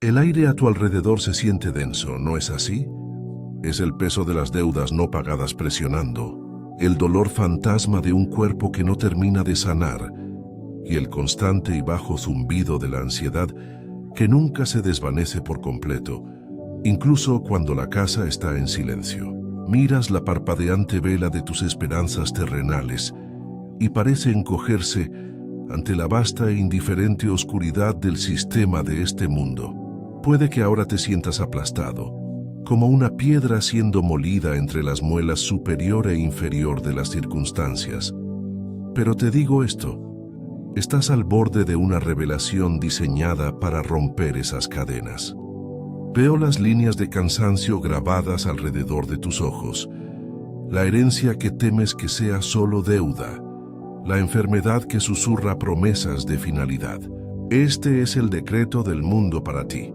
El aire a tu alrededor se siente denso, ¿no es así? Es el peso de las deudas no pagadas presionando, el dolor fantasma de un cuerpo que no termina de sanar y el constante y bajo zumbido de la ansiedad que nunca se desvanece por completo, incluso cuando la casa está en silencio. Miras la parpadeante vela de tus esperanzas terrenales y parece encogerse ante la vasta e indiferente oscuridad del sistema de este mundo. Puede que ahora te sientas aplastado, como una piedra siendo molida entre las muelas superior e inferior de las circunstancias. Pero te digo esto, estás al borde de una revelación diseñada para romper esas cadenas. Veo las líneas de cansancio grabadas alrededor de tus ojos, la herencia que temes que sea solo deuda, la enfermedad que susurra promesas de finalidad. Este es el decreto del mundo para ti.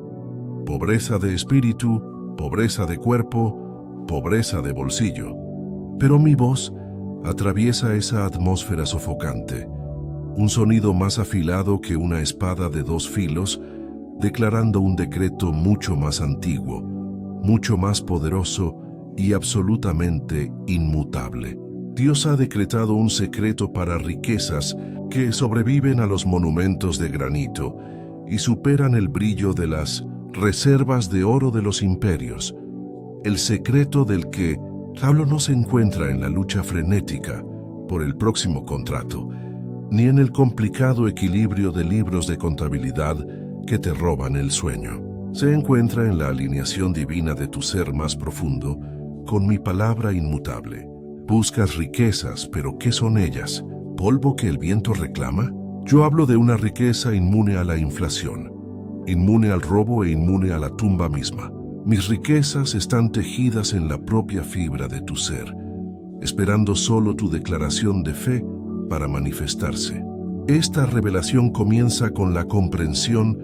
Pobreza de espíritu, pobreza de cuerpo, pobreza de bolsillo. Pero mi voz atraviesa esa atmósfera sofocante, un sonido más afilado que una espada de dos filos, declarando un decreto mucho más antiguo, mucho más poderoso y absolutamente inmutable. Dios ha decretado un secreto para riquezas que sobreviven a los monumentos de granito y superan el brillo de las reservas de oro de los imperios. El secreto del que Pablo no se encuentra en la lucha frenética por el próximo contrato, ni en el complicado equilibrio de libros de contabilidad que te roban el sueño. Se encuentra en la alineación divina de tu ser más profundo con mi palabra inmutable. Buscas riquezas, pero ¿qué son ellas? ¿Polvo que el viento reclama? Yo hablo de una riqueza inmune a la inflación, inmune al robo e inmune a la tumba misma. Mis riquezas están tejidas en la propia fibra de tu ser, esperando solo tu declaración de fe para manifestarse. Esta revelación comienza con la comprensión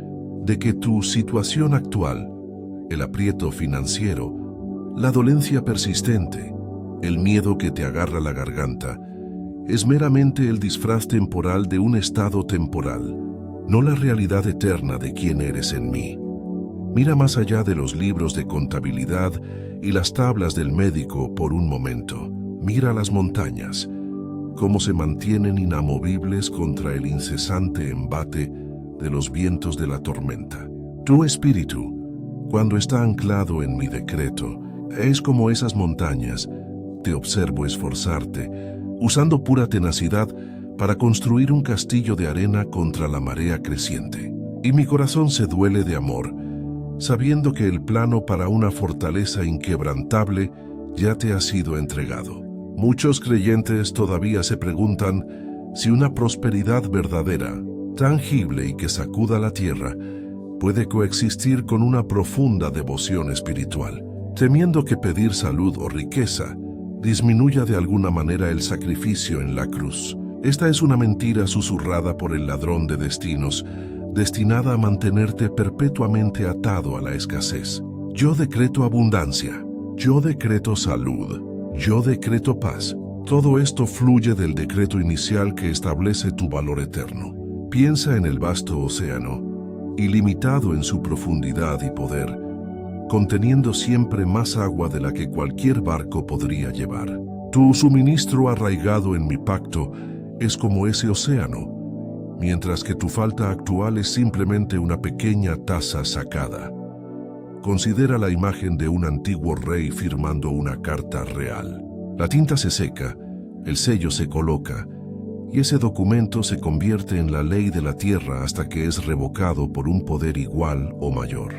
de que tu situación actual, el aprieto financiero, la dolencia persistente, el miedo que te agarra la garganta, es meramente el disfraz temporal de un estado temporal, no la realidad eterna de quién eres en mí. Mira más allá de los libros de contabilidad y las tablas del médico por un momento. Mira las montañas, cómo se mantienen inamovibles contra el incesante embate de los vientos de la tormenta. Tu espíritu, cuando está anclado en mi decreto, es como esas montañas. Te observo esforzarte, usando pura tenacidad para construir un castillo de arena contra la marea creciente. Y mi corazón se duele de amor, sabiendo que el plano para una fortaleza inquebrantable ya te ha sido entregado. Muchos creyentes todavía se preguntan si una prosperidad verdadera, tangible y que sacuda la tierra, puede coexistir con una profunda devoción espiritual, temiendo que pedir salud o riqueza disminuya de alguna manera el sacrificio en la cruz. Esta es una mentira susurrada por el ladrón de destinos, destinada a mantenerte perpetuamente atado a la escasez. Yo decreto abundancia, yo decreto salud, yo decreto paz. Todo esto fluye del decreto inicial que establece tu valor eterno. Piensa en el vasto océano, ilimitado en su profundidad y poder, conteniendo siempre más agua de la que cualquier barco podría llevar. Tu suministro arraigado en mi pacto es como ese océano, mientras que tu falta actual es simplemente una pequeña taza sacada. Considera la imagen de un antiguo rey firmando una carta real. La tinta se seca, el sello se coloca, y ese documento se convierte en la ley de la tierra hasta que es revocado por un poder igual o mayor.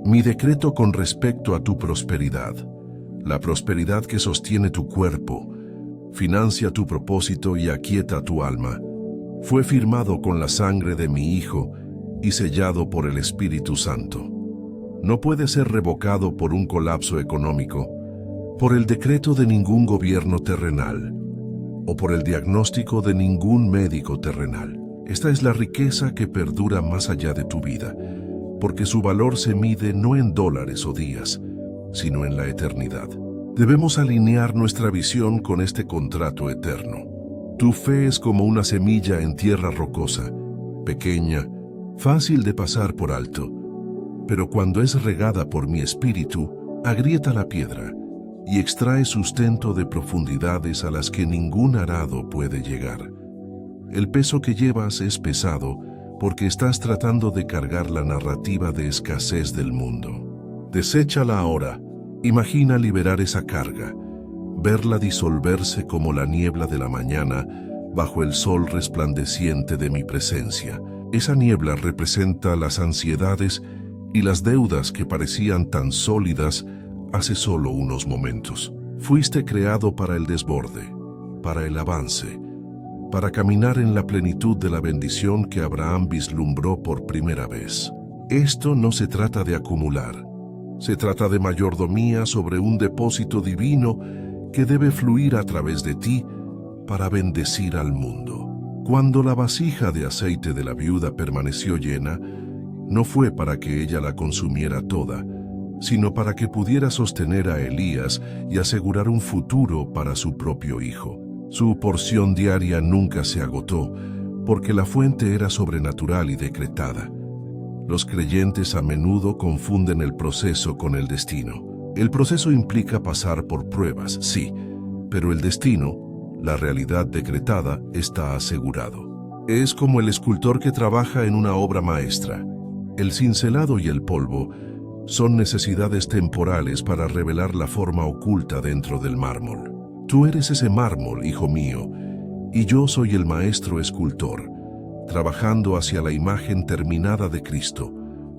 Mi decreto con respecto a tu prosperidad, la prosperidad que sostiene tu cuerpo, financia tu propósito y aquieta tu alma, fue firmado con la sangre de mi Hijo y sellado por el Espíritu Santo. No puede ser revocado por un colapso económico, por el decreto de ningún gobierno terrenal o por el diagnóstico de ningún médico terrenal. Esta es la riqueza que perdura más allá de tu vida, porque su valor se mide no en dólares o días, sino en la eternidad. Debemos alinear nuestra visión con este contrato eterno. Tu fe es como una semilla en tierra rocosa, pequeña, fácil de pasar por alto, pero cuando es regada por mi espíritu, agrieta la piedra y extrae sustento de profundidades a las que ningún arado puede llegar. El peso que llevas es pesado porque estás tratando de cargar la narrativa de escasez del mundo. Deséchala ahora. Imagina liberar esa carga, verla disolverse como la niebla de la mañana bajo el sol resplandeciente de mi presencia. Esa niebla representa las ansiedades y las deudas que parecían tan sólidas hace solo unos momentos. Fuiste creado para el desborde, para el avance, para caminar en la plenitud de la bendición que Abraham vislumbró por primera vez. Esto no se trata de acumular, se trata de mayordomía sobre un depósito divino que debe fluir a través de ti para bendecir al mundo. Cuando la vasija de aceite de la viuda permaneció llena, no fue para que ella la consumiera toda, sino para que pudiera sostener a Elías y asegurar un futuro para su propio hijo. Su porción diaria nunca se agotó, porque la fuente era sobrenatural y decretada. Los creyentes a menudo confunden el proceso con el destino. El proceso implica pasar por pruebas, sí, pero el destino, la realidad decretada, está asegurado. Es como el escultor que trabaja en una obra maestra. El cincelado y el polvo son necesidades temporales para revelar la forma oculta dentro del mármol. Tú eres ese mármol, hijo mío, y yo soy el maestro escultor, trabajando hacia la imagen terminada de Cristo,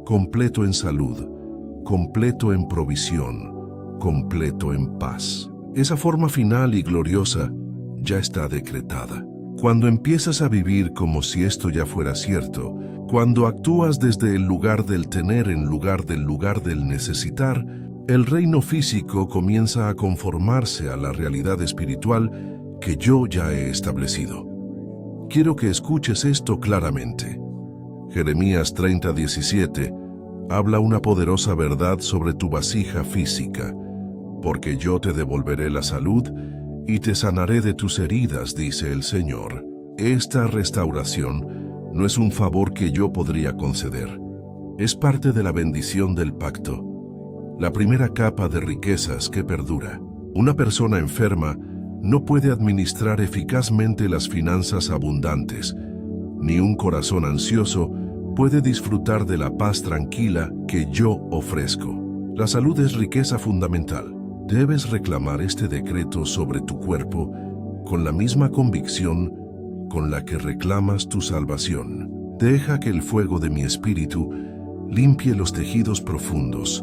completo en salud, completo en provisión, completo en paz. Esa forma final y gloriosa ya está decretada. Cuando empiezas a vivir como si esto ya fuera cierto, cuando actúas desde el lugar del tener en lugar del necesitar, el reino físico comienza a conformarse a la realidad espiritual que yo ya he establecido. Quiero que escuches esto claramente. Jeremías 30:17 habla una poderosa verdad sobre tu vasija física, porque yo te devolveré la salud y te sanaré de tus heridas, dice el Señor. Esta restauración no es un favor que yo podría conceder. Es parte de la bendición del pacto, la primera capa de riquezas que perdura. Una persona enferma no puede administrar eficazmente las finanzas abundantes, ni un corazón ansioso puede disfrutar de la paz tranquila que yo ofrezco. La salud es riqueza fundamental. Debes reclamar este decreto sobre tu cuerpo con la misma convicción con la que reclamas tu salvación. Deja que el fuego de mi espíritu limpie los tejidos profundos,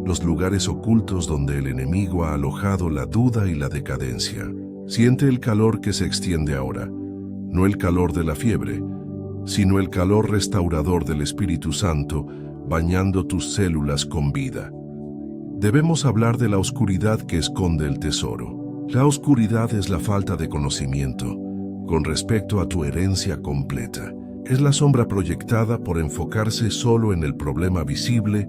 los lugares ocultos donde el enemigo ha alojado la duda y la decadencia. Siente el calor que se extiende ahora, no el calor de la fiebre, sino el calor restaurador del Espíritu Santo bañando tus células con vida. Debemos hablar de la oscuridad que esconde el tesoro. La oscuridad es la falta de conocimiento con respecto a tu herencia completa. Es la sombra proyectada por enfocarse solo en el problema visible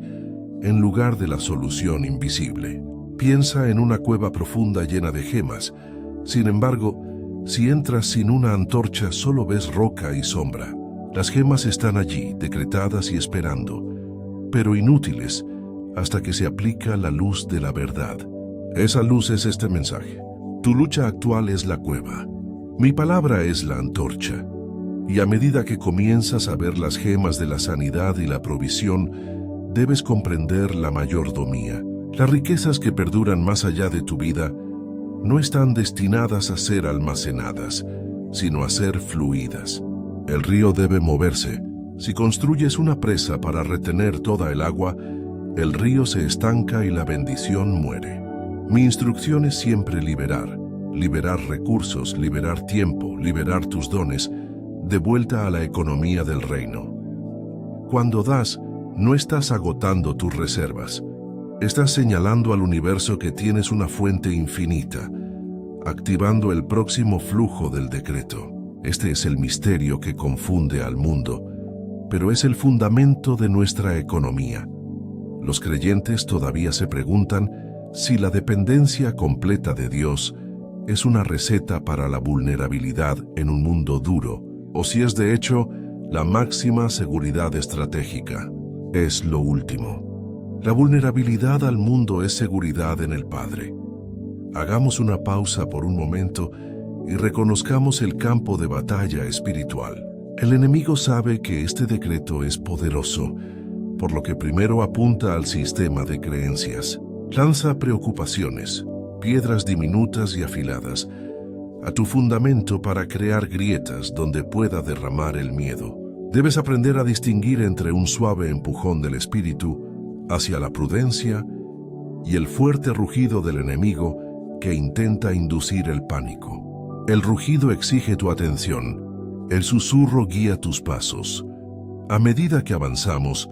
en lugar de la solución invisible. Piensa en una cueva profunda llena de gemas. Sin embargo, si entras sin una antorcha, solo ves roca y sombra. Las gemas están allí, decretadas y esperando, pero inútiles hasta que se aplica la luz de la verdad. Esa luz es este mensaje. Tu lucha actual es la cueva. Mi palabra es la antorcha. Y a medida que comienzas a ver las gemas de la sanidad y la provisión, debes comprender la mayordomía. Las riquezas que perduran más allá de tu vida no están destinadas a ser almacenadas, sino a ser fluidas. El río debe moverse. Si construyes una presa para retener toda el agua, el río se estanca y la bendición muere. Mi instrucción es siempre liberar recursos, liberar tiempo, liberar tus dones, de vuelta a la economía del reino. Cuando das, no estás agotando tus reservas. Estás señalando al universo que tienes una fuente infinita, activando el próximo flujo del decreto. Este es el misterio que confunde al mundo, pero es el fundamento de nuestra economía. Los creyentes todavía se preguntan si la dependencia completa de Dios es una receta para la vulnerabilidad en un mundo duro, o si es de hecho la máxima seguridad estratégica. es lo último. La vulnerabilidad al mundo es seguridad en el Padre. Hagamos una pausa por un momento y reconozcamos el campo de batalla espiritual. El enemigo sabe que este decreto es poderoso, por lo que primero apunta al sistema de creencias. Lanza preocupaciones, piedras diminutas y afiladas, a tu fundamento para crear grietas donde pueda derramar el miedo. Debes aprender a distinguir entre un suave empujón del espíritu hacia la prudencia y el fuerte rugido del enemigo que intenta inducir el pánico. El rugido exige tu atención, el susurro guía tus pasos. A medida que avanzamos,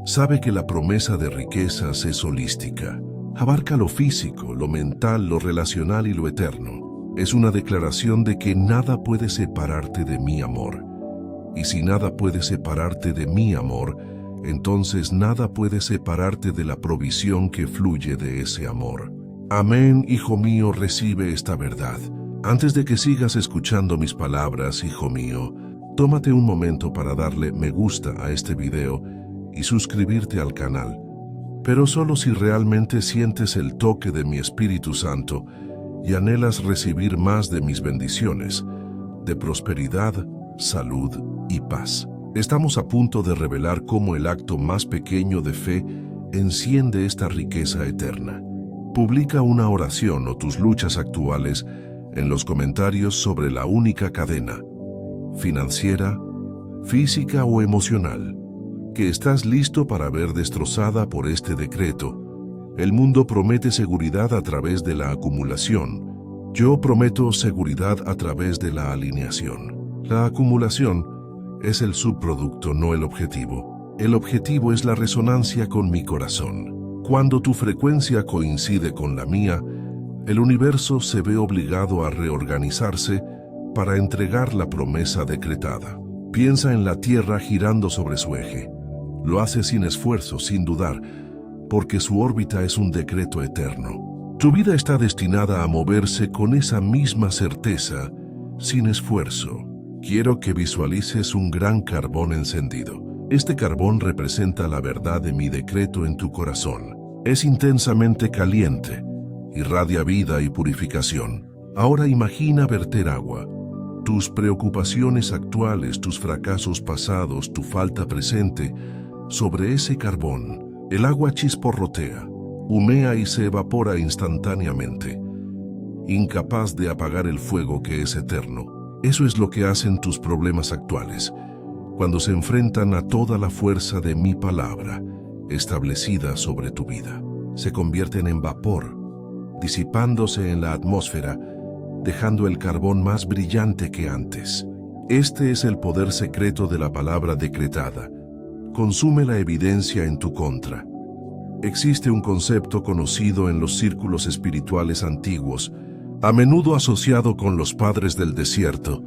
sabe que la promesa de riquezas es holística. Abarca lo físico, lo mental, lo relacional y lo eterno. Es una declaración de que nada puede separarte de mi amor. Y si nada puede separarte de mi amor, entonces nada puede separarte de la provisión que fluye de ese amor. Amén, hijo mío, recibe esta verdad. Antes de que sigas escuchando mis palabras, hijo mío, tómate un momento para darle me gusta a este video y suscribirte al canal. Pero solo si realmente sientes el toque de mi Espíritu Santo y anhelas recibir más de mis bendiciones, de prosperidad, salud y paz. Estamos a punto de revelar cómo el acto más pequeño de fe enciende esta riqueza eterna. Publica una oración o tus luchas actuales en los comentarios sobre la única cadena, financiera, física o emocional, que estás listo para ver destrozada por este decreto. El mundo promete seguridad a través de la acumulación. Yo prometo seguridad a través de la alineación. La acumulación es el subproducto, no el objetivo. El objetivo es la resonancia con mi corazón. Cuando tu frecuencia coincide con la mía, el universo se ve obligado a reorganizarse para entregar la promesa decretada. Piensa en la Tierra girando sobre su eje. Lo hace sin esfuerzo, sin dudar, porque su órbita es un decreto eterno. Tu vida está destinada a moverse con esa misma certeza, sin esfuerzo. Quiero que visualices un gran carbón encendido. Este carbón representa la verdad de mi decreto en tu corazón. Es intensamente caliente, irradia vida y purificación. Ahora imagina verter agua. Tus preocupaciones actuales, tus fracasos pasados, tu falta presente, sobre ese carbón. El agua chisporrotea, humea y se evapora instantáneamente, incapaz de apagar el fuego que es eterno. Eso es lo que hacen tus problemas actuales, cuando se enfrentan a toda la fuerza de mi palabra, establecida sobre tu vida. Se convierten en vapor, disipándose en la atmósfera, dejando el carbón más brillante que antes. Este es el poder secreto de la palabra decretada. Consume la evidencia en tu contra. Existe un concepto conocido en los círculos espirituales antiguos, a menudo asociado con los padres del desierto,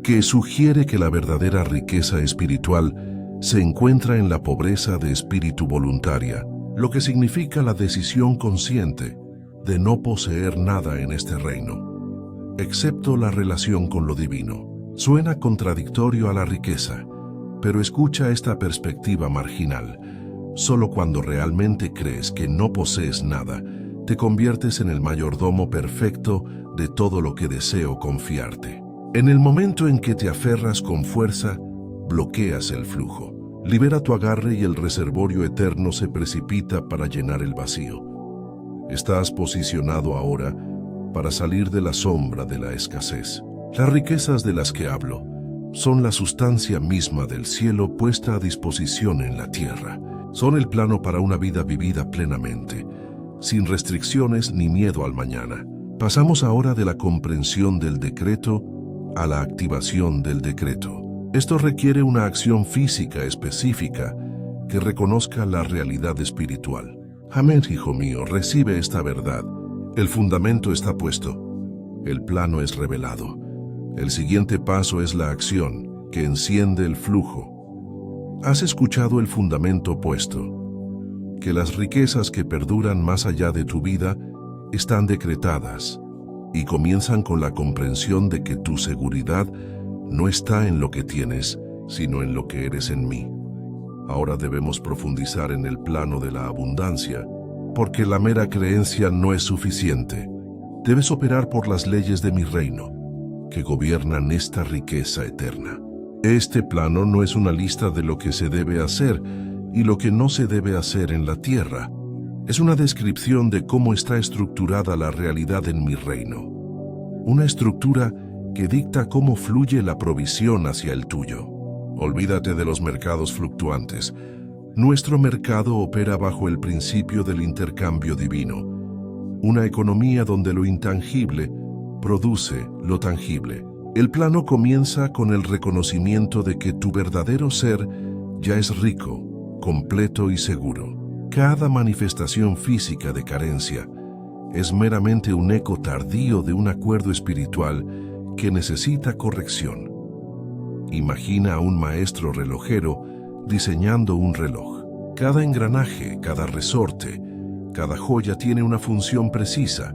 que sugiere que la verdadera riqueza espiritual se encuentra en la pobreza de espíritu voluntaria, lo que significa la decisión consciente de no poseer nada en este reino, excepto la relación con lo divino. Suena contradictorio a la riqueza, pero escucha esta perspectiva marginal. Solo cuando realmente crees que no posees nada, te conviertes en el mayordomo perfecto de todo lo que deseo confiarte. En el momento en que te aferras con fuerza, bloqueas el flujo. Libera tu agarre y el reservorio eterno se precipita para llenar el vacío. Estás posicionado ahora para salir de la sombra de la escasez. Las riquezas de las que hablo son la sustancia misma del cielo puesta a disposición en la tierra. Son el plano para una vida vivida plenamente, sin restricciones ni miedo al mañana. Pasamos ahora de la comprensión del decreto a la activación del decreto. Esto requiere una acción física específica que reconozca la realidad espiritual. Amén, hijo mío, recibe esta verdad. El fundamento está puesto. El plano es revelado. El siguiente paso es la acción que enciende el flujo. ¿Has escuchado el fundamento puesto? Que las riquezas que perduran más allá de tu vida están decretadas y comienzan con la comprensión de que tu seguridad no está en lo que tienes, sino en lo que eres en mí. Ahora debemos profundizar en el plano de la abundancia, porque la mera creencia no es suficiente. Debes operar por las leyes de mi reino, que gobiernan esta riqueza eterna. Este plano no es una lista de lo que se debe hacer y lo que no se debe hacer en la tierra. Es una descripción de cómo está estructurada la realidad en mi reino. Una estructura que dicta cómo fluye la provisión hacia el tuyo. Olvídate de los mercados fluctuantes. Nuestro mercado opera bajo el principio del intercambio divino. Una economía donde lo intangible produce lo tangible. El plano comienza con el reconocimiento de que tu verdadero ser ya es rico, completo y seguro. Cada manifestación física de carencia es meramente un eco tardío de un acuerdo espiritual que necesita corrección. Imagina a un maestro relojero diseñando un reloj. Cada engranaje, cada resorte, cada joya tiene una función precisa,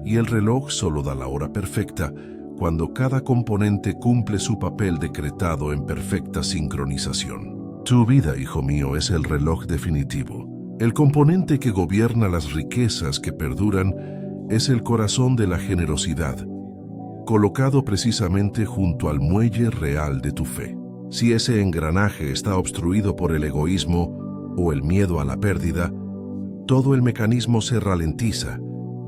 y el reloj solo da la hora perfecta cuando cada componente cumple su papel decretado en perfecta sincronización. Tu vida, hijo mío, es el reloj definitivo. El componente que gobierna las riquezas que perduran es el corazón de la generosidad, colocado precisamente junto al muelle real de tu fe. Si ese engranaje está obstruido por el egoísmo o el miedo a la pérdida, todo el mecanismo se ralentiza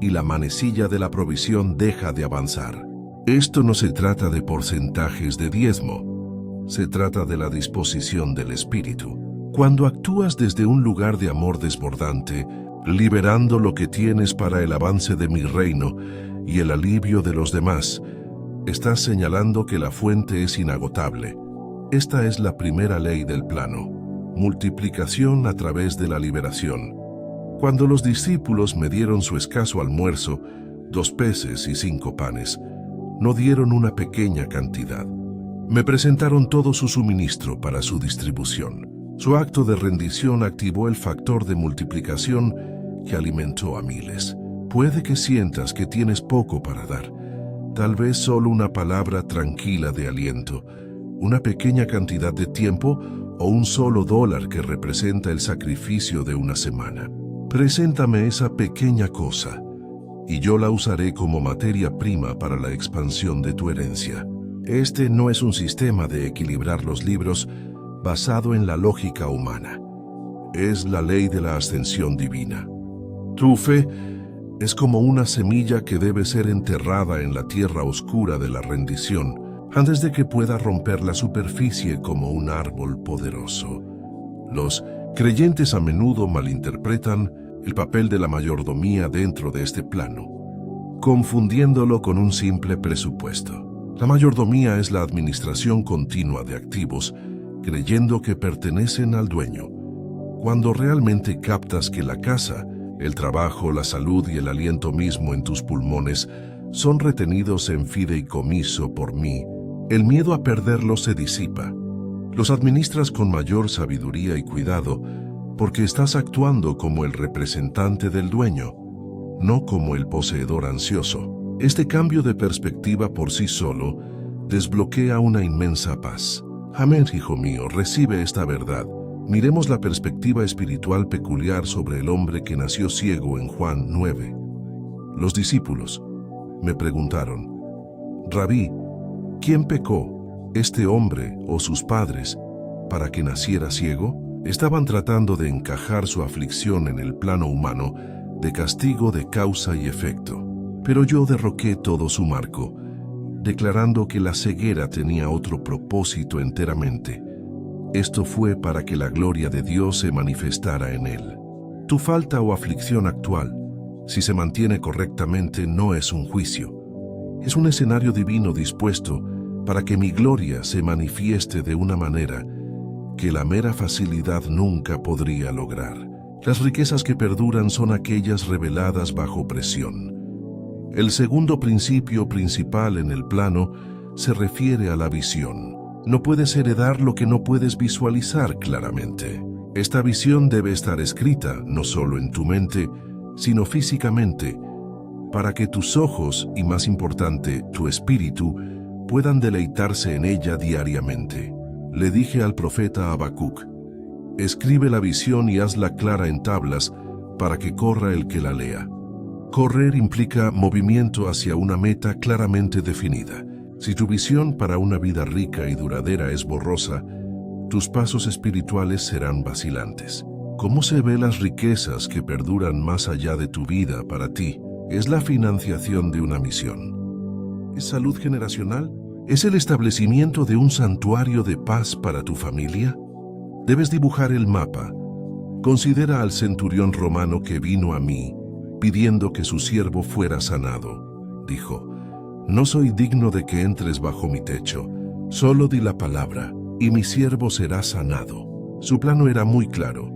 y la manecilla de la provisión deja de avanzar. Esto no se trata de porcentajes de diezmo, se trata de la disposición del espíritu. Cuando actúas desde un lugar de amor desbordante, liberando lo que tienes para el avance de mi reino y el alivio de los demás, estás señalando que la fuente es inagotable. Esta es la primera ley del plano: multiplicación a través de la liberación. Cuando los discípulos me dieron su escaso almuerzo, 2 peces y 5 panes, no dieron una pequeña cantidad. Me presentaron todo su suministro para su distribución. Su acto de rendición activó el factor de multiplicación que alimentó a miles. Puede que sientas que tienes poco para dar, tal vez solo una palabra tranquila de aliento, una pequeña cantidad de tiempo o un solo dólar que representa el sacrificio de una semana. Preséntame esa pequeña cosa, y yo la usaré como materia prima para la expansión de tu herencia. Este no es un sistema de equilibrar los libros basado en la lógica humana. Es la ley de la ascensión divina. Tu fe es como una semilla que debe ser enterrada en la tierra oscura de la rendición antes de que pueda romper la superficie como un árbol poderoso. Los creyentes a menudo malinterpretan el papel de la mayordomía dentro de este plano, confundiéndolo con un simple presupuesto. La mayordomía es la administración continua de activos, creyendo que pertenecen al dueño, cuando realmente captas que la casa, el trabajo, la salud y el aliento mismo en tus pulmones son retenidos en fideicomiso por mí. El miedo a perderlos se disipa. Los administras con mayor sabiduría y cuidado porque estás actuando como el representante del dueño, no como el poseedor ansioso. Este cambio de perspectiva por sí solo desbloquea una inmensa paz. Amén, hijo mío, recibe esta verdad. Miremos la perspectiva espiritual peculiar sobre el hombre que nació ciego en Juan 9. Los discípulos me preguntaron: Rabí, ¿quién pecó, este hombre o sus padres, para que naciera ciego? Estaban tratando de encajar su aflicción en el plano humano de castigo de causa y efecto. Pero yo derroqué todo su marco, declarando que la ceguera tenía otro propósito enteramente. Esto fue para que la gloria de Dios se manifestara en él. Tu falta o aflicción actual, si se mantiene correctamente, no es un juicio. Es un escenario divino dispuesto para que mi gloria se manifieste de una manera que la mera facilidad nunca podría lograr. Las riquezas que perduran son aquellas reveladas bajo presión. El segundo principio principal en el plano se refiere a la visión. No puedes heredar lo que no puedes visualizar claramente. Esta visión debe estar escrita no solo en tu mente, sino físicamente, para que tus ojos y, más importante, tu espíritu, puedan deleitarse en ella diariamente. Le dije al profeta Habacuc: Escribe la visión y hazla clara en tablas para que corra el que la lea. Correr implica movimiento hacia una meta claramente definida. Si tu visión para una vida rica y duradera es borrosa, tus pasos espirituales serán vacilantes. ¿Cómo se ven las riquezas que perduran más allá de tu vida para ti? Es la financiación de una misión. ¿Es salud generacional? ¿Es el establecimiento de un santuario de paz para tu familia? Debes dibujar el mapa. Considera al centurión romano que vino a mí, pidiendo que su siervo fuera sanado. Dijo: no soy digno de que entres bajo mi techo, solo di la palabra, y mi siervo será sanado. Su plano era muy claro: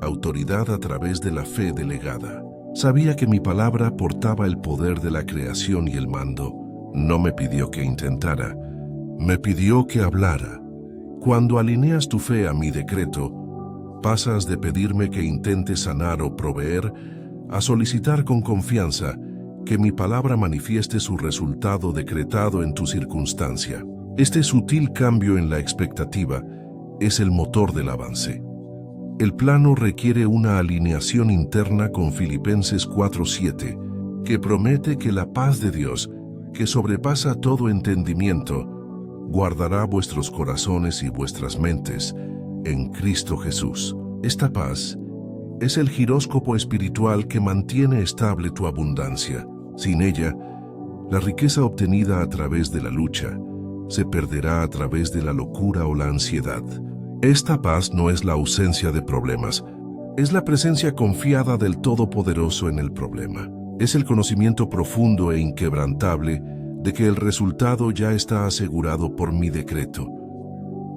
autoridad a través de la fe delegada. Sabía que mi palabra portaba el poder de la creación y el mando. No me pidió que intentara, me pidió que hablara. Cuando alineas tu fe a mi decreto, pasas de pedirme que intente sanar o proveer a solicitar con confianza que mi palabra manifieste su resultado decretado en tu circunstancia. Este sutil cambio en la expectativa es el motor del avance. El plano requiere una alineación interna con Filipenses 4:7, que promete que la paz de Dios, que sobrepasa todo entendimiento, guardará vuestros corazones y vuestras mentes en Cristo Jesús. Esta paz es el giróscopo espiritual que mantiene estable tu abundancia. Sin ella, la riqueza obtenida a través de la lucha se perderá a través de la locura o la ansiedad. Esta paz no es la ausencia de problemas, es la presencia confiada del Todopoderoso en el problema. Es el conocimiento profundo e inquebrantable de que el resultado ya está asegurado por mi decreto,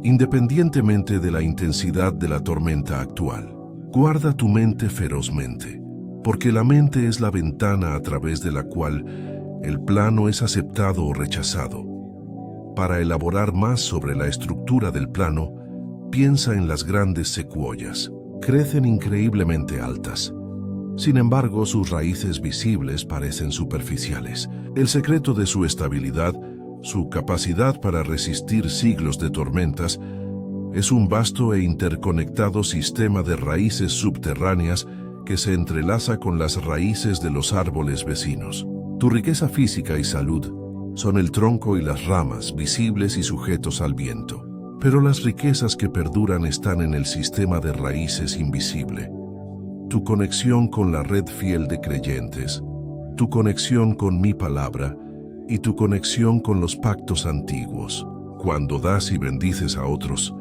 independientemente de la intensidad de la tormenta actual. Guarda tu mente ferozmente, porque la mente es la ventana a través de la cual el plano es aceptado o rechazado. Para elaborar más sobre la estructura del plano, piensa en las grandes secuoyas. Crecen increíblemente altas. Sin embargo, sus raíces visibles parecen superficiales. El secreto de su estabilidad, su capacidad para resistir siglos de tormentas, es un vasto e interconectado sistema de raíces subterráneas que se entrelaza con las raíces de los árboles vecinos. Tu riqueza física y salud son el tronco y las ramas visibles y sujetos al viento. Pero las riquezas que perduran están en el sistema de raíces invisible. Tu conexión con la red fiel de creyentes, tu conexión con mi palabra y tu conexión con los pactos antiguos. Cuando das y bendices a otros,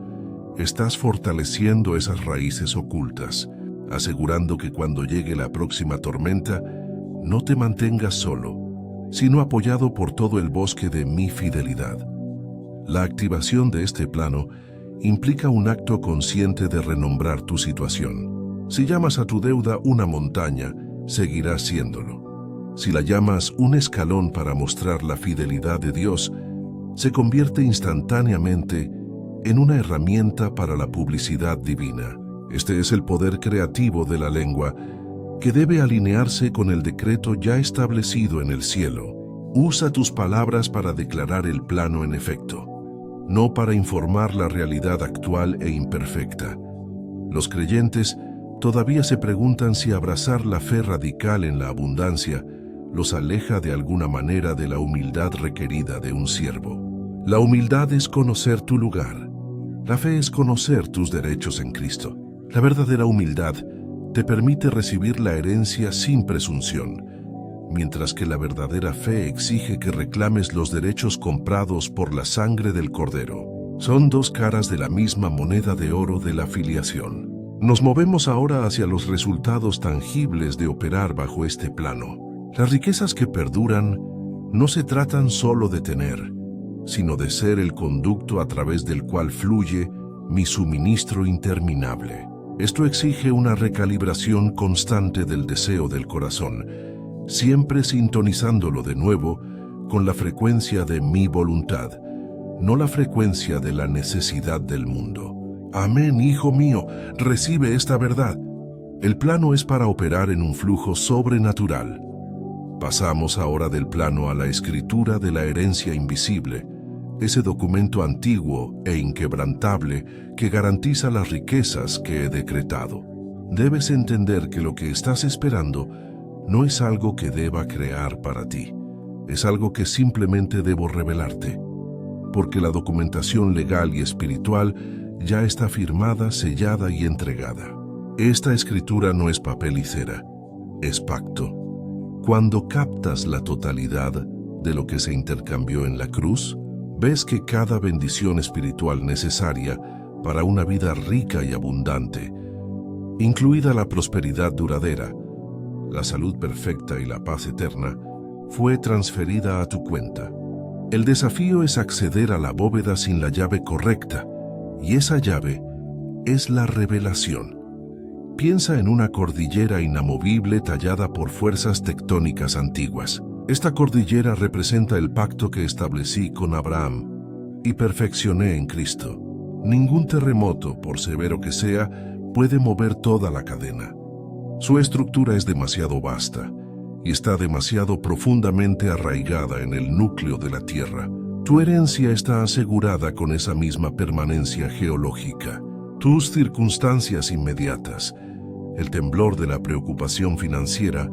estás fortaleciendo esas raíces ocultas, asegurando que cuando llegue la próxima tormenta, no te mantengas solo, sino apoyado por todo el bosque de mi fidelidad. La activación de este plano implica un acto consciente de renombrar tu situación. Si llamas a tu deuda una montaña, seguirás siéndolo. Si la llamas un escalón para mostrar la fidelidad de Dios, se convierte instantáneamente en una herramienta para la publicidad divina. Este es el poder creativo de la lengua, que debe alinearse con el decreto ya establecido en el cielo. Usa tus palabras para declarar el plano en efecto, no para informar la realidad actual e imperfecta. Los creyentes todavía se preguntan si abrazar la fe radical en la abundancia los aleja de alguna manera de la humildad requerida de un siervo. La humildad es conocer tu lugar. La fe es conocer tus derechos en Cristo. La verdadera humildad te permite recibir la herencia sin presunción, mientras que la verdadera fe exige que reclames los derechos comprados por la sangre del Cordero. Son dos caras de la misma moneda de oro de la filiación. Nos movemos ahora hacia los resultados tangibles de operar bajo este plano. Las riquezas que perduran no se tratan solo de tener, sino de ser el conducto a través del cual fluye mi suministro interminable. Esto exige una recalibración constante del deseo del corazón, siempre sintonizándolo de nuevo con la frecuencia de mi voluntad, no la frecuencia de la necesidad del mundo. Amén, hijo mío, recibe esta verdad. El plano es para operar en un flujo sobrenatural. Pasamos ahora del plano a la escritura de la herencia invisible, ese documento antiguo e inquebrantable que garantiza las riquezas que he decretado. Debes entender que lo que estás esperando no es algo que deba crear para ti, es algo que simplemente debo revelarte, porque la documentación legal y espiritual ya está firmada, sellada y entregada. Esta escritura no es papel y cera, es pacto. Cuando captas la totalidad de lo que se intercambió en la cruz, ves que cada bendición espiritual necesaria para una vida rica y abundante, incluida la prosperidad duradera, la salud perfecta y la paz eterna, fue transferida a tu cuenta. El desafío es acceder a la bóveda sin la llave correcta, y esa llave es la revelación. Piensa en una cordillera inamovible tallada por fuerzas tectónicas antiguas. Esta cordillera representa el pacto que establecí con Abraham y perfeccioné en Cristo. Ningún terremoto, por severo que sea, puede mover toda la cadena. Su estructura es demasiado vasta y está demasiado profundamente arraigada en el núcleo de la Tierra. Tu herencia está asegurada con esa misma permanencia geológica. Tus circunstancias inmediatas, el temblor de la preocupación financiera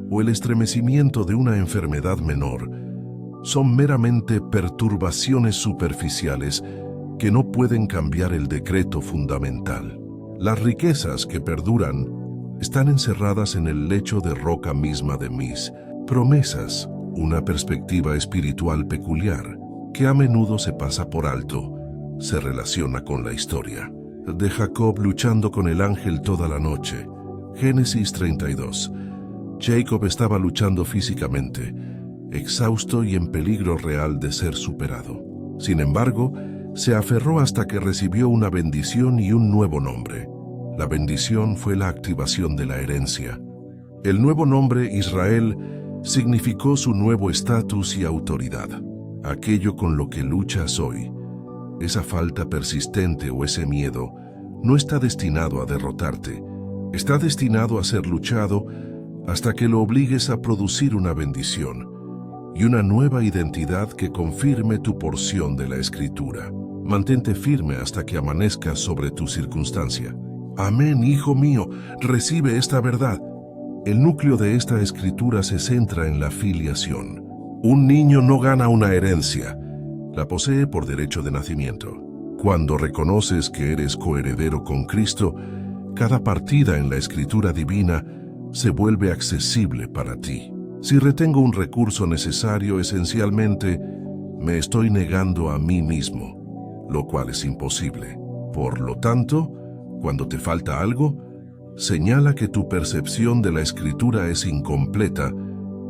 o el estremecimiento de una enfermedad menor, son meramente perturbaciones superficiales que no pueden cambiar el decreto fundamental. Las riquezas que perduran están encerradas en el lecho de roca misma de mis promesas, una perspectiva espiritual peculiar que a menudo se pasa por alto, se relaciona con la historia de Jacob luchando con el ángel toda la noche. Génesis 32. Jacob estaba luchando físicamente, exhausto y en peligro real de ser superado. Sin embargo, se aferró hasta que recibió una bendición y un nuevo nombre. La bendición fue la activación de la herencia. El nuevo nombre, Israel, significó su nuevo estatus y autoridad. Aquello con lo que luchas hoy, esa falta persistente o ese miedo, no está destinado a derrotarte. Está destinado a ser luchado hasta que lo obligues a producir una bendición y una nueva identidad que confirme tu porción de la Escritura. Mantente firme hasta que amanezca sobre tu circunstancia. Amén, hijo mío, recibe esta verdad. El núcleo de esta Escritura se centra en la filiación. Un niño no gana una herencia, la posee por derecho de nacimiento. Cuando reconoces que eres coheredero con Cristo, cada partida en la Escritura divina se vuelve accesible para ti. Si retengo un recurso necesario, esencialmente me estoy negando a mí mismo, lo cual es imposible. Por lo tanto, cuando te falta algo, señala que tu percepción de la Escritura es incompleta,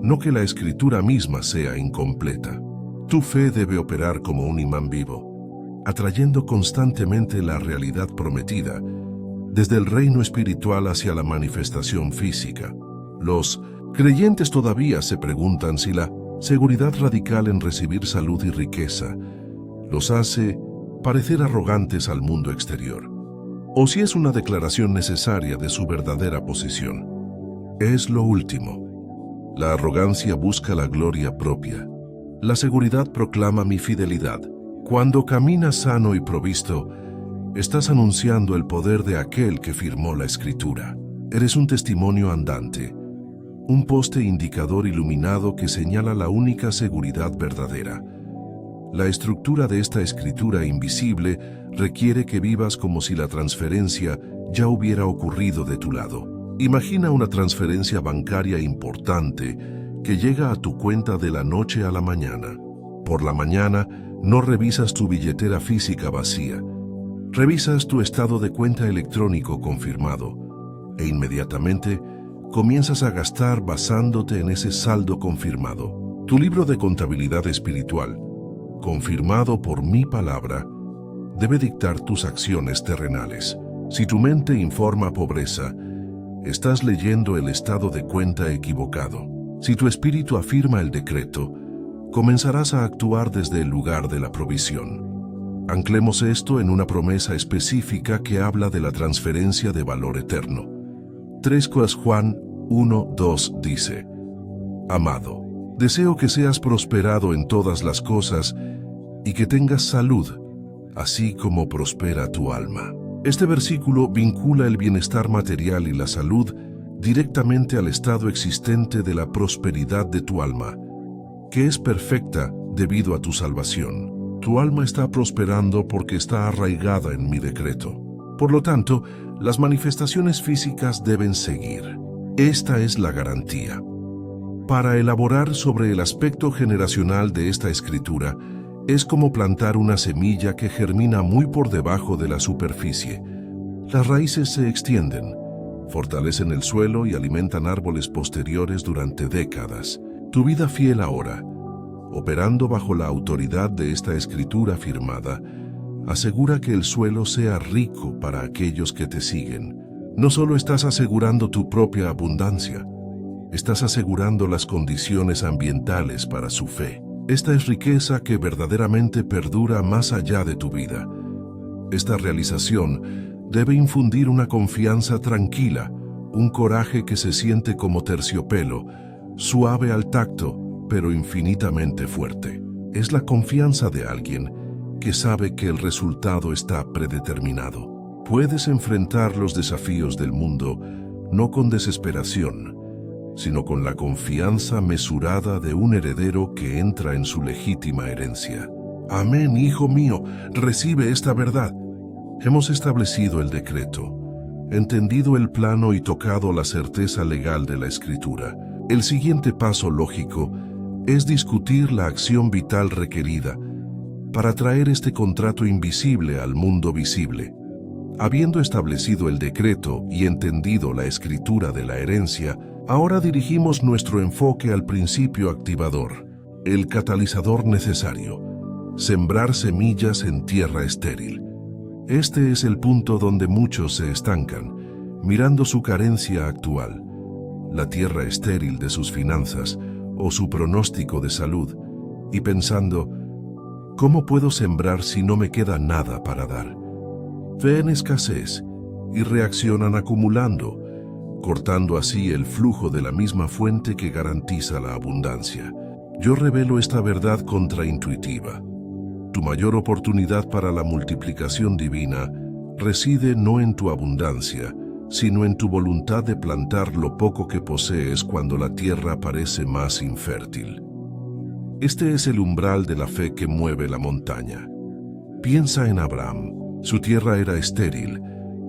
no que la Escritura misma sea incompleta. Tu fe debe operar como un imán vivo, atrayendo constantemente la realidad prometida, desde el reino espiritual hacia la manifestación física. Los creyentes todavía se preguntan si la seguridad radical en recibir salud y riqueza los hace parecer arrogantes al mundo exterior, o si es una declaración necesaria de su verdadera posición. Es lo último. La arrogancia busca la gloria propia. La seguridad proclama mi fidelidad. Cuando caminas sano y provisto, estás anunciando el poder de aquel que firmó la Escritura. Eres un testimonio andante, un poste indicador iluminado que señala la única seguridad verdadera. La estructura de esta Escritura invisible requiere que vivas como si la transferencia ya hubiera ocurrido de tu lado. Imagina una transferencia bancaria importante que llega a tu cuenta de la noche a la mañana. Por la mañana, no revisas tu billetera física vacía. Revisas tu estado de cuenta electrónico confirmado e inmediatamente comienzas a gastar basándote en ese saldo confirmado. Tu libro de contabilidad espiritual, confirmado por mi palabra, debe dictar tus acciones terrenales. Si tu mente informa pobreza, estás leyendo el estado de cuenta equivocado. Si tu espíritu afirma el decreto, comenzarás a actuar desde el lugar de la provisión. Anclemos esto en una promesa específica que habla de la transferencia de valor eterno. 3 Juan 1:2 dice: Amado, deseo que seas prosperado en todas las cosas y que tengas salud, así como prospera tu alma. Este versículo vincula el bienestar material y la salud directamente al estado existente de la prosperidad de tu alma, que es perfecta debido a tu salvación. Tu alma está prosperando porque está arraigada en mi decreto. Por lo tanto, las manifestaciones físicas deben seguir. Esta es la garantía. Para elaborar sobre el aspecto generacional de esta escritura, es como plantar una semilla que germina muy por debajo de la superficie. Las raíces se extienden, fortalecen el suelo y alimentan árboles posteriores durante décadas. Tu vida fiel ahora, operando bajo la autoridad de esta escritura firmada, asegura que el suelo sea rico para aquellos que te siguen. No solo estás asegurando tu propia abundancia, estás asegurando las condiciones ambientales para su fe. Esta es riqueza que verdaderamente perdura más allá de tu vida. Esta realización debe infundir una confianza tranquila, un coraje que se siente como terciopelo, suave al tacto, pero infinitamente fuerte. Es la confianza de alguien que sabe que el resultado está predeterminado. Puedes enfrentar los desafíos del mundo no con desesperación, sino con la confianza mesurada de un heredero que entra en su legítima herencia. Amén, hijo mío, recibe esta verdad. Hemos establecido el decreto, entendido el plano y tocado la certeza legal de la Escritura. El siguiente paso lógico es discutir la acción vital requerida para traer este contrato invisible al mundo visible. Habiendo establecido el decreto y entendido la escritura de la herencia, ahora dirigimos nuestro enfoque al principio activador, el catalizador necesario: sembrar semillas en tierra estéril. Este es el punto donde muchos se estancan, mirando su carencia actual, la tierra estéril de sus finanzas o su pronóstico de salud, y pensando, ¿cómo puedo sembrar si no me queda nada para dar? Ven escasez y reaccionan acumulando, cortando así el flujo de la misma fuente que garantiza la abundancia. Yo revelo esta verdad contraintuitiva. Tu mayor oportunidad para la multiplicación divina reside no en tu abundancia, sino en tu voluntad de plantar lo poco que posees cuando la tierra parece más infértil. Este es el umbral de la fe que mueve la montaña. Piensa en Abraham. Su tierra era estéril,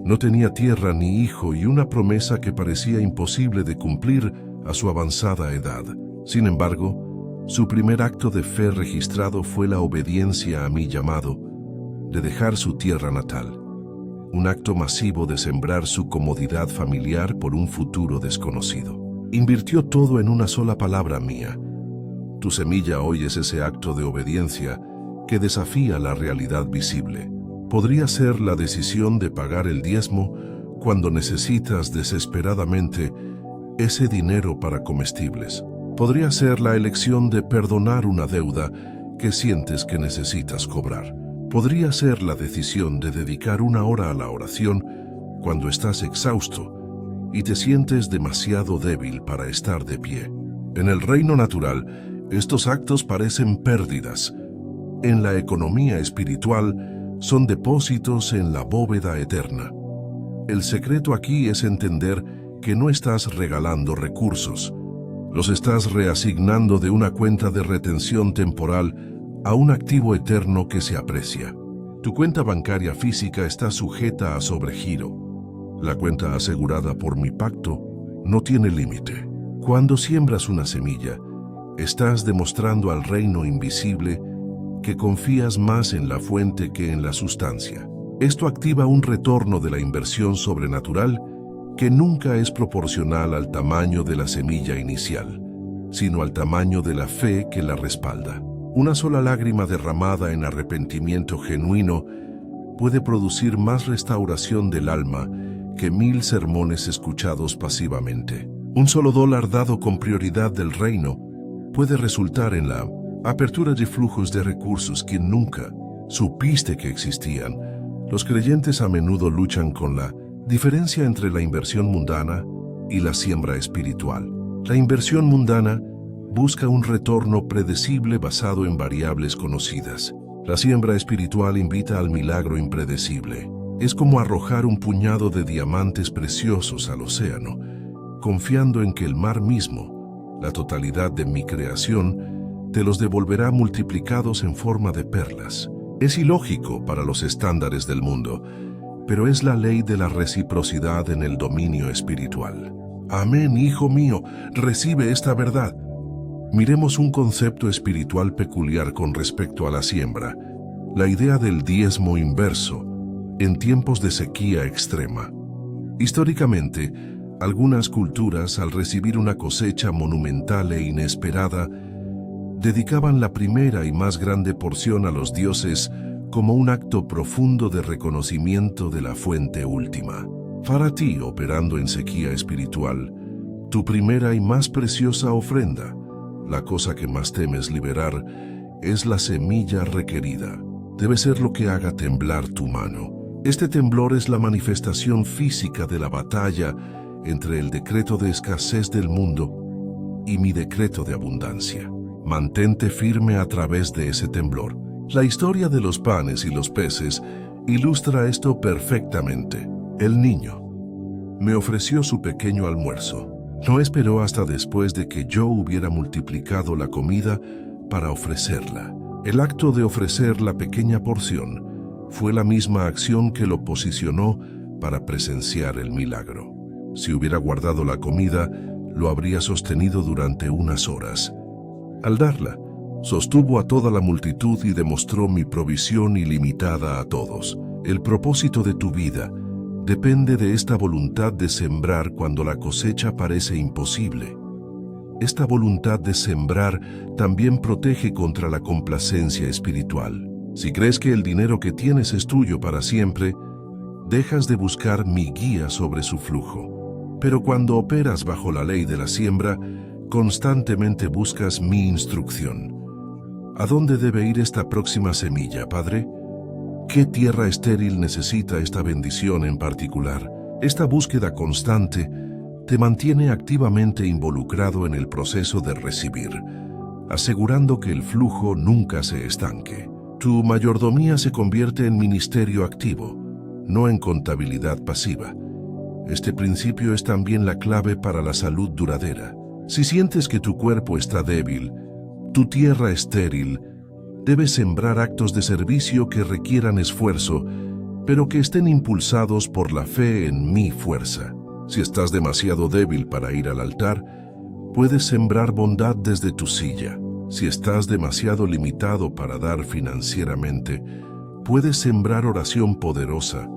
no tenía tierra ni hijo y una promesa que parecía imposible de cumplir a su avanzada edad. Sin embargo, su primer acto de fe registrado fue la obediencia a mi llamado de dejar su tierra natal. Un acto masivo de sembrar su comodidad familiar por un futuro desconocido. Invirtió todo en una sola palabra mía. Tu semilla hoy es ese acto de obediencia que desafía la realidad visible. Podría ser la decisión de pagar el diezmo cuando necesitas desesperadamente ese dinero para comestibles. Podría ser la elección de perdonar una deuda que sientes que necesitas cobrar. Podría ser la decisión de dedicar una hora a la oración cuando estás exhausto y te sientes demasiado débil para estar de pie. En el reino natural, estos actos parecen pérdidas. En la economía espiritual, son depósitos en la bóveda eterna. El secreto aquí es entender que no estás regalando recursos, los estás reasignando de una cuenta de retención temporal a un activo eterno que se aprecia. Tu cuenta bancaria física está sujeta a sobregiro. La cuenta asegurada por mi pacto no tiene límite. Cuando siembras una semilla, estás demostrando al reino invisible que confías más en la fuente que en la sustancia. Esto activa un retorno de la inversión sobrenatural que nunca es proporcional al tamaño de la semilla inicial, sino al tamaño de la fe que la respalda. Una sola lágrima derramada en arrepentimiento genuino puede producir más restauración del alma que 1000 sermones escuchados pasivamente. Un solo dólar dado con prioridad del reino puede resultar en la apertura de flujos de recursos que nunca supiste que existían. Los creyentes a menudo luchan con la diferencia entre la inversión mundana y la siembra espiritual. La inversión mundana busca un retorno predecible basado en variables conocidas. La siembra espiritual invita al milagro impredecible. Es como arrojar un puñado de diamantes preciosos al océano, confiando en que el mar mismo, la totalidad de mi creación, te los devolverá multiplicados en forma de perlas. Es ilógico para los estándares del mundo, pero es la ley de la reciprocidad en el dominio espiritual. Amén, hijo mío, recibe esta verdad. Miremos un concepto espiritual peculiar con respecto a la siembra, la idea del diezmo inverso, en tiempos de sequía extrema. Históricamente, algunas culturas, al recibir una cosecha monumental e inesperada, dedicaban la primera y más grande porción a los dioses como un acto profundo de reconocimiento de la fuente última. Para ti, operando en sequía espiritual, tu primera y más preciosa ofrenda, la cosa que más temes liberar, es la semilla requerida. Debe ser lo que haga temblar tu mano. Este temblor es la manifestación física de la batalla entre el decreto de escasez del mundo y mi decreto de abundancia. Mantente firme a través de ese temblor. La historia de los panes y los peces ilustra esto perfectamente. El niño me ofreció su pequeño almuerzo. No esperó hasta después de que yo hubiera multiplicado la comida para ofrecerla. El acto de ofrecer la pequeña porción fue la misma acción que lo posicionó para presenciar el milagro. Si hubiera guardado la comida, lo habría sostenido durante unas horas. Al darla, sostuvo a toda la multitud y demostró mi provisión ilimitada a todos. El propósito de tu vida depende de esta voluntad de sembrar cuando la cosecha parece imposible. Esta voluntad de sembrar también protege contra la complacencia espiritual. Si crees que el dinero que tienes es tuyo para siempre, dejas de buscar mi guía sobre su flujo. Pero cuando operas bajo la ley de la siembra, constantemente buscas mi instrucción. ¿A dónde debe ir esta próxima semilla, Padre? ¿Qué tierra estéril necesita esta bendición en particular? Esta búsqueda constante te mantiene activamente involucrado en el proceso de recibir, asegurando que el flujo nunca se estanque. Tu mayordomía se convierte en ministerio activo, no en contabilidad pasiva. Este principio es también la clave para la salud duradera. Si sientes que tu cuerpo está débil, tu tierra estéril, debes sembrar actos de servicio que requieran esfuerzo, pero que estén impulsados por la fe en mi fuerza. Si estás demasiado débil para ir al altar, puedes sembrar bondad desde tu silla. Si estás demasiado limitado para dar financieramente, puedes sembrar oración poderosa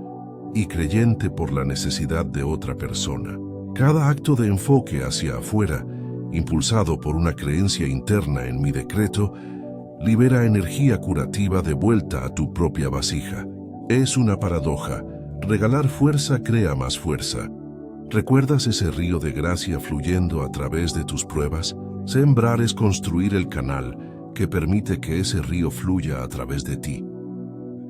y creyente por la necesidad de otra persona. Cada acto de enfoque hacia afuera, impulsado por una creencia interna en mi decreto, libera energía curativa de vuelta a tu propia vasija. Es una paradoja. Regalar fuerza crea más fuerza. ¿Recuerdas ese río de gracia fluyendo a través de tus pruebas? Sembrar es construir el canal que permite que ese río fluya a través de ti,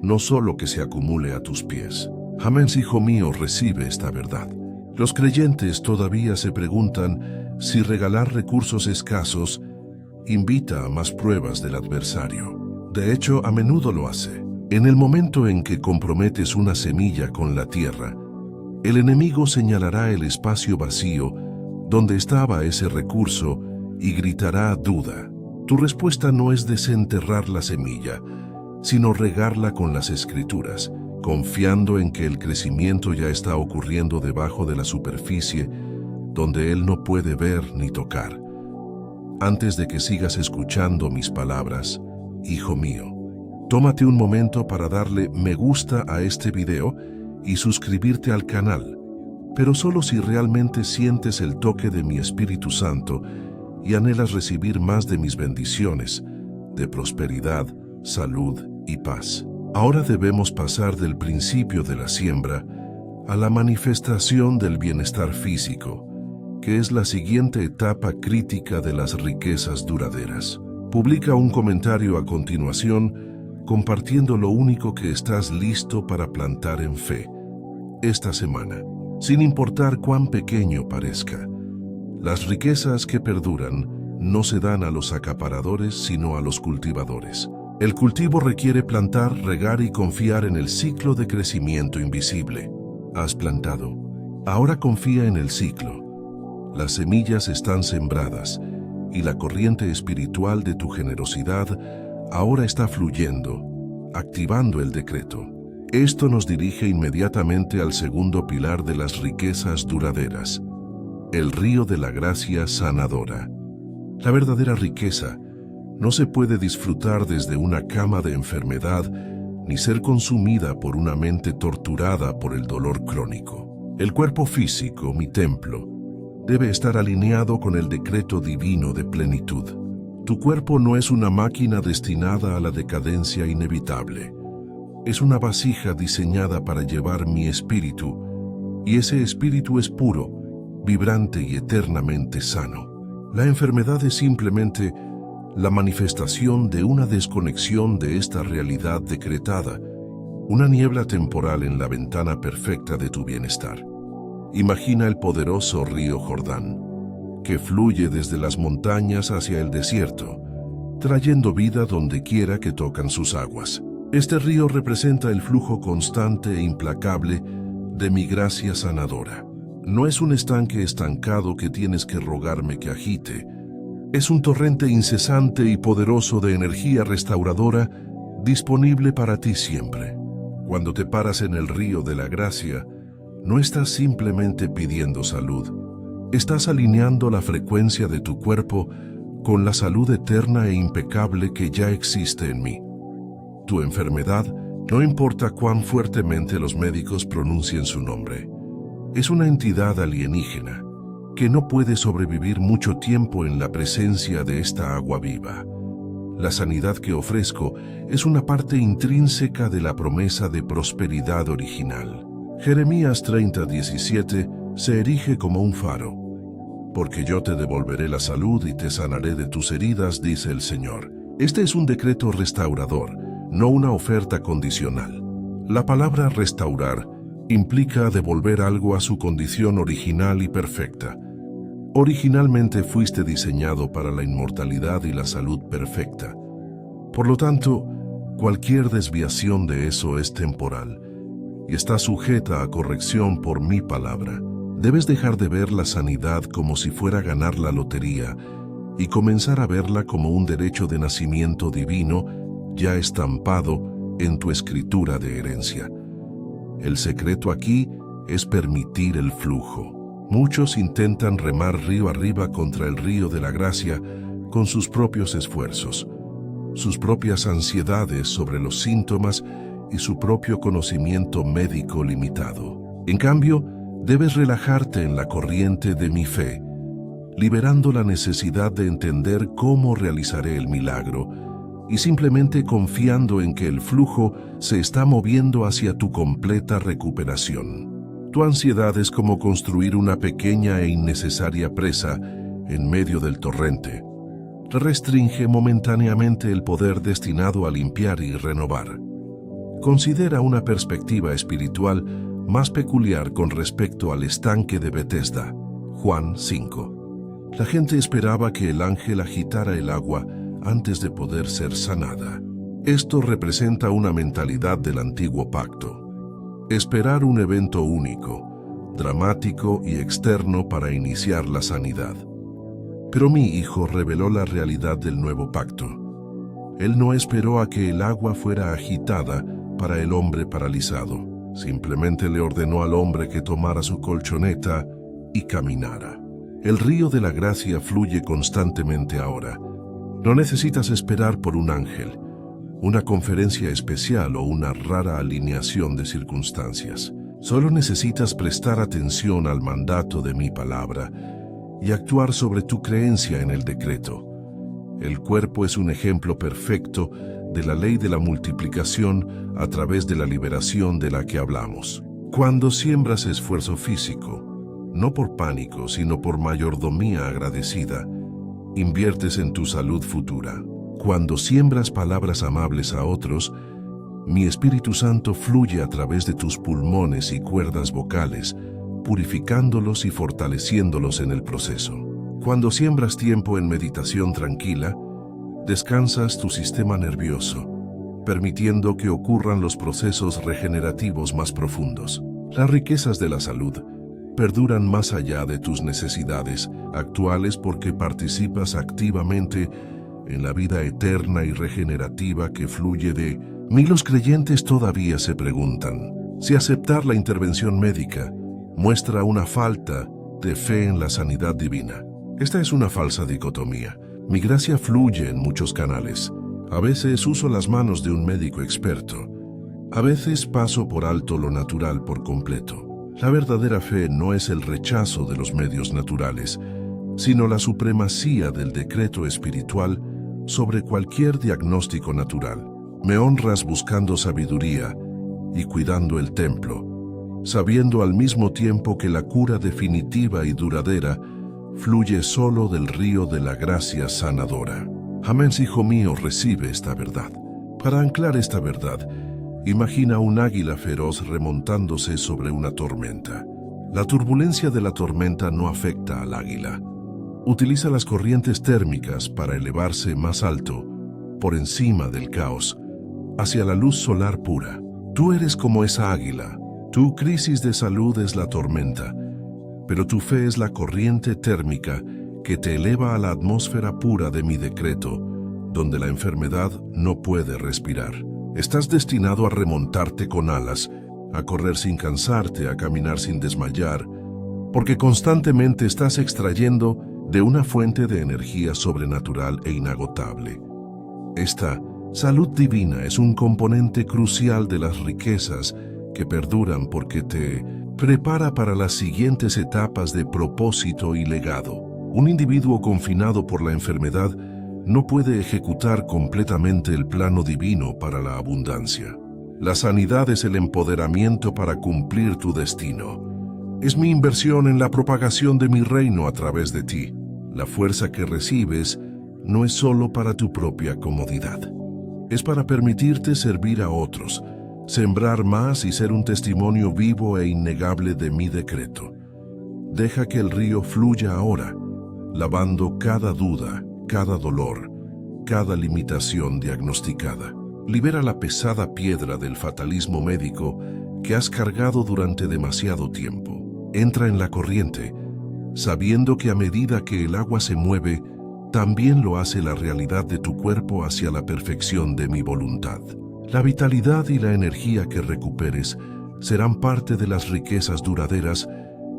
no solo que se acumule a tus pies. Amén, hijo mío, recibe esta verdad. Los creyentes todavía se preguntan si regalar recursos escasos invita a más pruebas del adversario. De hecho, a menudo lo hace. En el momento en que comprometes una semilla con la tierra, el enemigo señalará el espacio vacío donde estaba ese recurso y gritará duda. Tu respuesta no es desenterrar la semilla, sino regarla con las Escrituras, confiando en que el crecimiento ya está ocurriendo debajo de la superficie, donde Él no puede ver ni tocar. Antes de que sigas escuchando mis palabras, hijo mío, tómate un momento para darle me gusta a este video y suscribirte al canal, pero solo si realmente sientes el toque de mi Espíritu Santo y anhelas recibir más de mis bendiciones, de prosperidad, salud y paz. Ahora debemos pasar del principio de la siembra a la manifestación del bienestar físico, que es la siguiente etapa crítica de las riquezas duraderas. Publica un comentario a continuación compartiendo lo único que estás listo para plantar en fe esta semana, sin importar cuán pequeño parezca. Las riquezas que perduran no se dan a los acaparadores, sino a los cultivadores. El cultivo requiere plantar, regar y confiar en el ciclo de crecimiento invisible. Has plantado. Ahora confía en el ciclo. Las semillas están sembradas y la corriente espiritual de tu generosidad ahora está fluyendo, activando el decreto. Esto nos dirige inmediatamente al segundo pilar de las riquezas duraderas, el río de la gracia sanadora. La verdadera riqueza no se puede disfrutar desde una cama de enfermedad ni ser consumida por una mente torturada por el dolor crónico. El cuerpo físico, mi templo, debe estar alineado con el decreto divino de plenitud. Tu cuerpo no es una máquina destinada a la decadencia inevitable. Es una vasija diseñada para llevar mi espíritu, y ese espíritu es puro, vibrante y eternamente sano. La enfermedad es simplemente la manifestación de una desconexión de esta realidad decretada, una niebla temporal en la ventana perfecta de tu bienestar. Imagina el poderoso río Jordán, que fluye desde las montañas hacia el desierto, trayendo vida donde quiera que tocan sus aguas. Este río representa el flujo constante e implacable de mi gracia sanadora. No es un estanque estancado que tienes que rogarme que agite. Es un torrente incesante y poderoso de energía restauradora disponible para ti siempre. Cuando te paras en el río de la gracia, no estás simplemente pidiendo salud. Estás alineando la frecuencia de tu cuerpo con la salud eterna e impecable que ya existe en mí. Tu enfermedad, no importa cuán fuertemente los médicos pronuncien su nombre, es una entidad alienígena que no puede sobrevivir mucho tiempo en la presencia de esta agua viva. La sanidad que ofrezco es una parte intrínseca de la promesa de prosperidad original. Jeremías 30:17 se erige como un faro. Porque yo te devolveré la salud y te sanaré de tus heridas, dice el Señor. Este es un decreto restaurador, no una oferta condicional. La palabra restaurar implica devolver algo a su condición original y perfecta. Originalmente fuiste diseñado para la inmortalidad y la salud perfecta. Por lo tanto, cualquier desviación de eso es temporal y está sujeta a corrección por mi palabra. Debes dejar de ver la sanidad como si fuera ganar la lotería y comenzar a verla como un derecho de nacimiento divino ya estampado en tu escritura de herencia. El secreto aquí es permitir el flujo. Muchos intentan remar río arriba contra el río de la gracia con sus propios esfuerzos, sus propias ansiedades sobre los síntomas y su propio conocimiento médico limitado. En cambio, debes relajarte en la corriente de mi fe, liberando la necesidad de entender cómo realizaré el milagro y simplemente confiando en que el flujo se está moviendo hacia tu completa recuperación. Tu ansiedad es como construir una pequeña e innecesaria presa en medio del torrente. Restringe momentáneamente el poder destinado a limpiar y renovar. Considera una perspectiva espiritual más peculiar con respecto al estanque de Betesda. Juan 5. La gente esperaba que el ángel agitara el agua antes de poder ser sanada. Esto representa una mentalidad del antiguo pacto. Esperar un evento único, dramático y externo para iniciar la sanidad. Pero mi Hijo reveló la realidad del nuevo pacto. Él no esperó a que el agua fuera agitada para el hombre paralizado. Simplemente le ordenó al hombre que tomara su colchoneta y caminara. El río de la gracia fluye constantemente ahora. No necesitas esperar por un ángel, una conferencia especial o una rara alineación de circunstancias. Solo necesitas prestar atención al mandato de mi palabra y actuar sobre tu creencia en el decreto. El cuerpo es un ejemplo perfecto de la ley de la multiplicación a través de la liberación de la que hablamos. Cuando siembras esfuerzo físico, no por pánico, sino por mayordomía agradecida, inviertes en tu salud futura. Cuando siembras palabras amables a otros, mi Espíritu Santo fluye a través de tus pulmones y cuerdas vocales, purificándolos y fortaleciéndolos en el proceso. Cuando siembras tiempo en meditación tranquila, descansas tu sistema nervioso, permitiendo que ocurran los procesos regenerativos más profundos. Las riquezas de la salud perduran más allá de tus necesidades actuales porque participas activamente en la vida eterna y regenerativa que fluye de mí. Los creyentes todavía se preguntan si aceptar la intervención médica muestra una falta de fe en la sanidad divina. Esta es una falsa dicotomía. Mi gracia fluye en muchos canales. A veces uso las manos de un médico experto. A veces paso por alto lo natural por completo. La verdadera fe no es el rechazo de los medios naturales, sino la supremacía del decreto espiritual sobre cualquier diagnóstico natural. Me honras buscando sabiduría y cuidando el templo, sabiendo al mismo tiempo que la cura definitiva y duradera fluye solo del río de la gracia sanadora. Amén, hijo mío, recibe esta verdad. Para anclar esta verdad, imagina un águila feroz remontándose sobre una tormenta. La turbulencia de la tormenta no afecta al águila. Utiliza las corrientes térmicas para elevarse más alto, por encima del caos, hacia la luz solar pura. Tú eres como esa águila. Tu crisis de salud es la tormenta, pero tu fe es la corriente térmica que te eleva a la atmósfera pura de mi decreto, donde la enfermedad no puede respirar. Estás destinado a remontarte con alas, a correr sin cansarte, a caminar sin desmayar, porque constantemente estás extrayendo de una fuente de energía sobrenatural e inagotable. Esta salud divina es un componente crucial de las riquezas que perduran porque te prepara para las siguientes etapas de propósito y legado. Un individuo confinado por la enfermedad no puede ejecutar completamente el plano divino para la abundancia. La sanidad es el empoderamiento para cumplir tu destino. Es mi inversión en la propagación de mi reino a través de ti. La fuerza que recibes no es solo para tu propia comodidad. Es para permitirte servir a otros, sembrar más y ser un testimonio vivo e innegable de mi decreto. Deja que el río fluya ahora, lavando cada duda, cada dolor, cada limitación diagnosticada. Libera la pesada piedra del fatalismo médico que has cargado durante demasiado tiempo. Entra en la corriente, sabiendo que a medida que el agua se mueve, también lo hace la realidad de tu cuerpo hacia la perfección de mi voluntad. La vitalidad y la energía que recuperes serán parte de las riquezas duraderas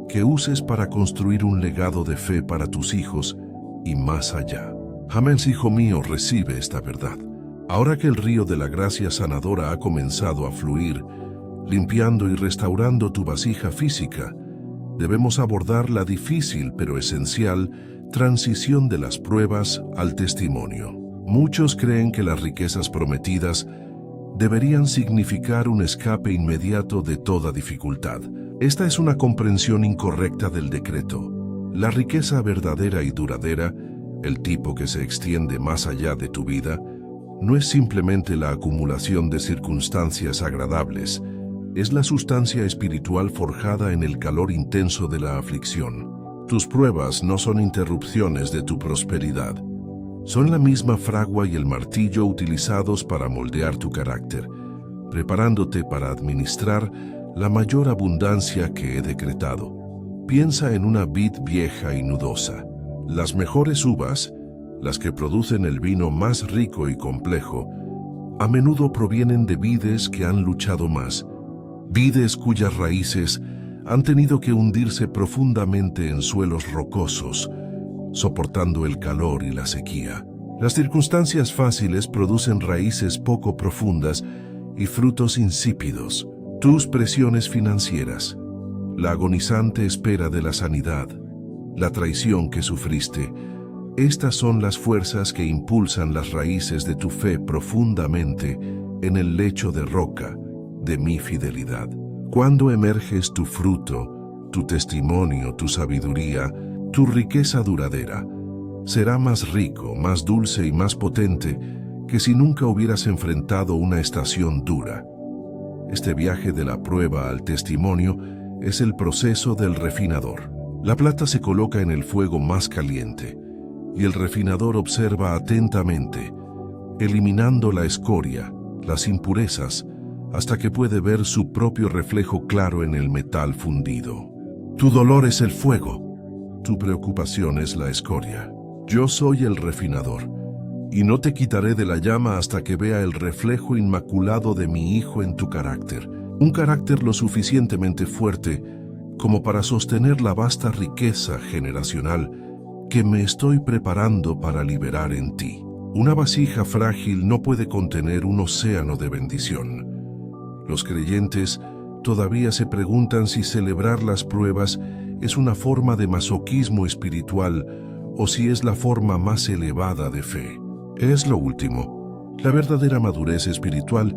que uses para construir un legado de fe para tus hijos y más allá. Amén, hijo mío, recibe esta verdad. Ahora que el río de la gracia sanadora ha comenzado a fluir, limpiando y restaurando tu vasija física, debemos abordar la difícil pero esencial transición de las pruebas al testimonio. Muchos creen que las riquezas prometidas deberían significar un escape inmediato de toda dificultad. Esta es una comprensión incorrecta del decreto. La riqueza verdadera y duradera, el tipo que se extiende más allá de tu vida, no es simplemente la acumulación de circunstancias agradables, es la sustancia espiritual forjada en el calor intenso de la aflicción. Tus pruebas no son interrupciones de tu prosperidad. Son la misma fragua y el martillo utilizados para moldear tu carácter, preparándote para administrar la mayor abundancia que he decretado. Piensa en una vid vieja y nudosa. Las mejores uvas, las que producen el vino más rico y complejo, a menudo provienen de vides que han luchado más, vides cuyas raíces han tenido que hundirse profundamente en suelos rocosos, soportando el calor y la sequía. Las circunstancias fáciles producen raíces poco profundas y frutos insípidos. Tus presiones financieras, la agonizante espera de la sanidad, la traición que sufriste, estas son las fuerzas que impulsan las raíces de tu fe profundamente en el lecho de roca de mi fidelidad. Cuando emerges tu fruto, tu testimonio, tu sabiduría, tu riqueza duradera, será más rico, más dulce y más potente que si nunca hubieras enfrentado una estación dura. Este viaje de la prueba al testimonio es el proceso del refinador. La plata se coloca en el fuego más caliente y el refinador observa atentamente, eliminando la escoria, las impurezas, hasta que puede ver su propio reflejo claro en el metal fundido. Tu dolor es el fuego, tu preocupación es la escoria. Yo soy el refinador, y no te quitaré de la llama hasta que vea el reflejo inmaculado de mi Hijo en tu carácter, un carácter lo suficientemente fuerte como para sostener la vasta riqueza generacional que me estoy preparando para liberar en ti. Una vasija frágil no puede contener un océano de bendición. Los creyentes todavía se preguntan si celebrar las pruebas es una forma de masoquismo espiritual o si es la forma más elevada de fe. Es lo último. La verdadera madurez espiritual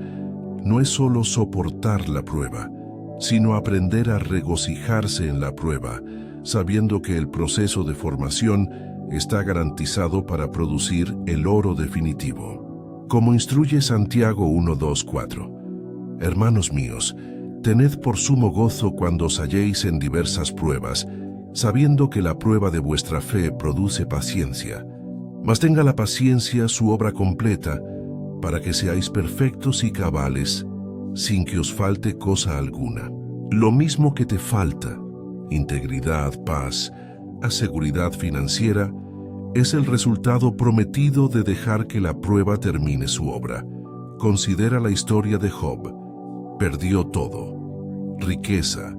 no es solo soportar la prueba, sino aprender a regocijarse en la prueba, sabiendo que el proceso de formación está garantizado para producir el oro definitivo. Como instruye Santiago 1:2-4. Hermanos míos, tened por sumo gozo cuando os halléis en diversas pruebas, sabiendo que la prueba de vuestra fe produce paciencia. Mas tenga la paciencia su obra completa, para que seáis perfectos y cabales, sin que os falte cosa alguna. Lo mismo que te falta, integridad, paz, seguridad financiera, es el resultado prometido de dejar que la prueba termine su obra. Considera la historia de Job. Perdió todo: riqueza,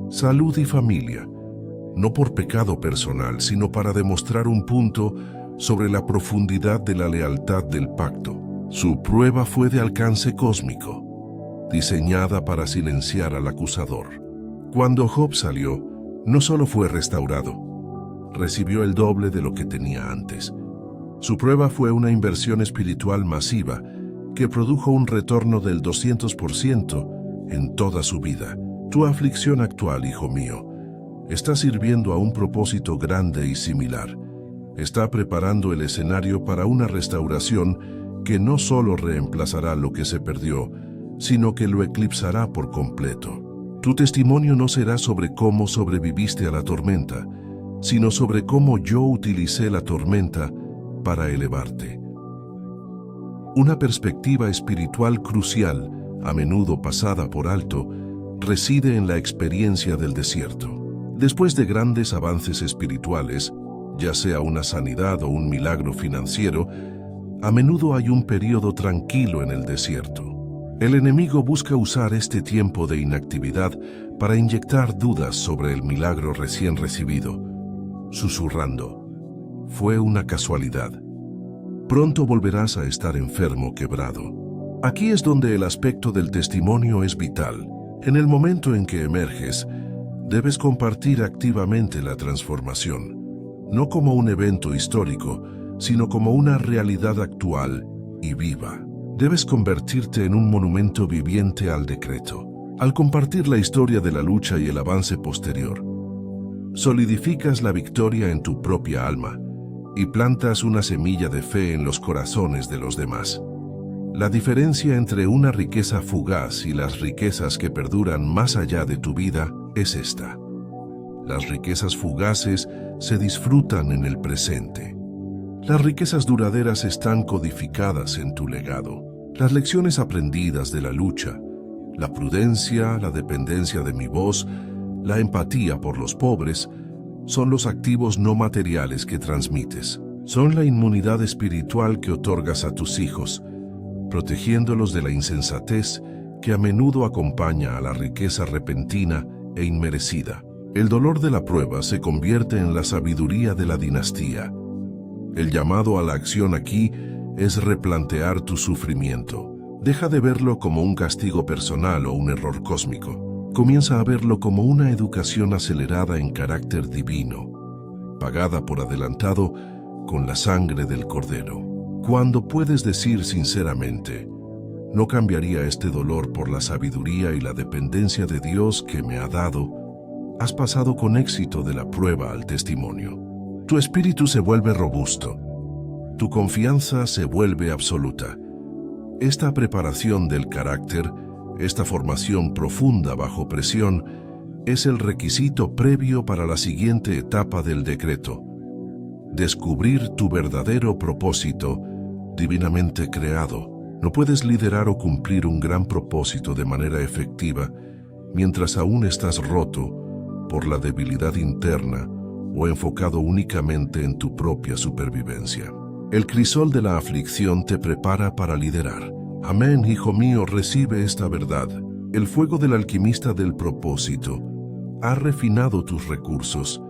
salud y familia, no por pecado personal, sino para demostrar un punto sobre la profundidad de la lealtad del pacto. Su prueba fue de alcance cósmico, diseñada para silenciar al acusador. Cuando Job salió, no solo fue restaurado, recibió el doble de lo que tenía antes. Su prueba fue una inversión espiritual masiva que produjo un retorno del 200% en toda su vida. Tu aflicción actual, hijo mío, está sirviendo a un propósito grande y similar. Está preparando el escenario para una restauración que no solo reemplazará lo que se perdió, sino que lo eclipsará por completo. Tu testimonio no será sobre cómo sobreviviste a la tormenta, sino sobre cómo yo utilicé la tormenta para elevarte. Una perspectiva espiritual crucial, a menudo pasada por alto, reside en la experiencia del desierto. Después de grandes avances espirituales, ya sea una sanidad o un milagro financiero, a menudo hay un periodo tranquilo en el desierto. El enemigo busca usar este tiempo de inactividad para inyectar dudas sobre el milagro recién recibido, susurrando: fue una casualidad. Pronto volverás a estar enfermo, quebrado. Aquí es donde el aspecto del testimonio es vital. En el momento en que emerges, debes compartir activamente la transformación, no como un evento histórico, sino como una realidad actual y viva. Debes convertirte en un monumento viviente al decreto. Al compartir la historia de la lucha y el avance posterior, solidificas la victoria en tu propia alma y plantas una semilla de fe en los corazones de los demás. La diferencia entre una riqueza fugaz y las riquezas que perduran más allá de tu vida es esta. Las riquezas fugaces se disfrutan en el presente. Las riquezas duraderas están codificadas en tu legado. Las lecciones aprendidas de la lucha, la prudencia, la dependencia de mi voz, la empatía por los pobres, son los activos no materiales que transmites. Son la inmunidad espiritual que otorgas a tus hijos, protegiéndolos de la insensatez que a menudo acompaña a la riqueza repentina e inmerecida. El dolor de la prueba se convierte en la sabiduría de la dinastía. El llamado a la acción aquí es replantear tu sufrimiento. Deja de verlo como un castigo personal o un error cósmico. Comienza a verlo como una educación acelerada en carácter divino, pagada por adelantado con la sangre del Cordero. Cuando puedes decir sinceramente: no cambiaría este dolor por la sabiduría y la dependencia de Dios que me ha dado, has pasado con éxito de la prueba al testimonio. Tu espíritu se vuelve robusto. Tu confianza se vuelve absoluta. Esta preparación del carácter, esta formación profunda bajo presión, es el requisito previo para la siguiente etapa del decreto: descubrir tu verdadero propósito, divinamente creado. No puedes liderar o cumplir un gran propósito de manera efectiva mientras aún estás roto por la debilidad interna o enfocado únicamente en tu propia supervivencia. El crisol de la aflicción te prepara para liderar. Amén, hijo mío, recibe esta verdad. El fuego del alquimista del propósito ha refinado tus recursos,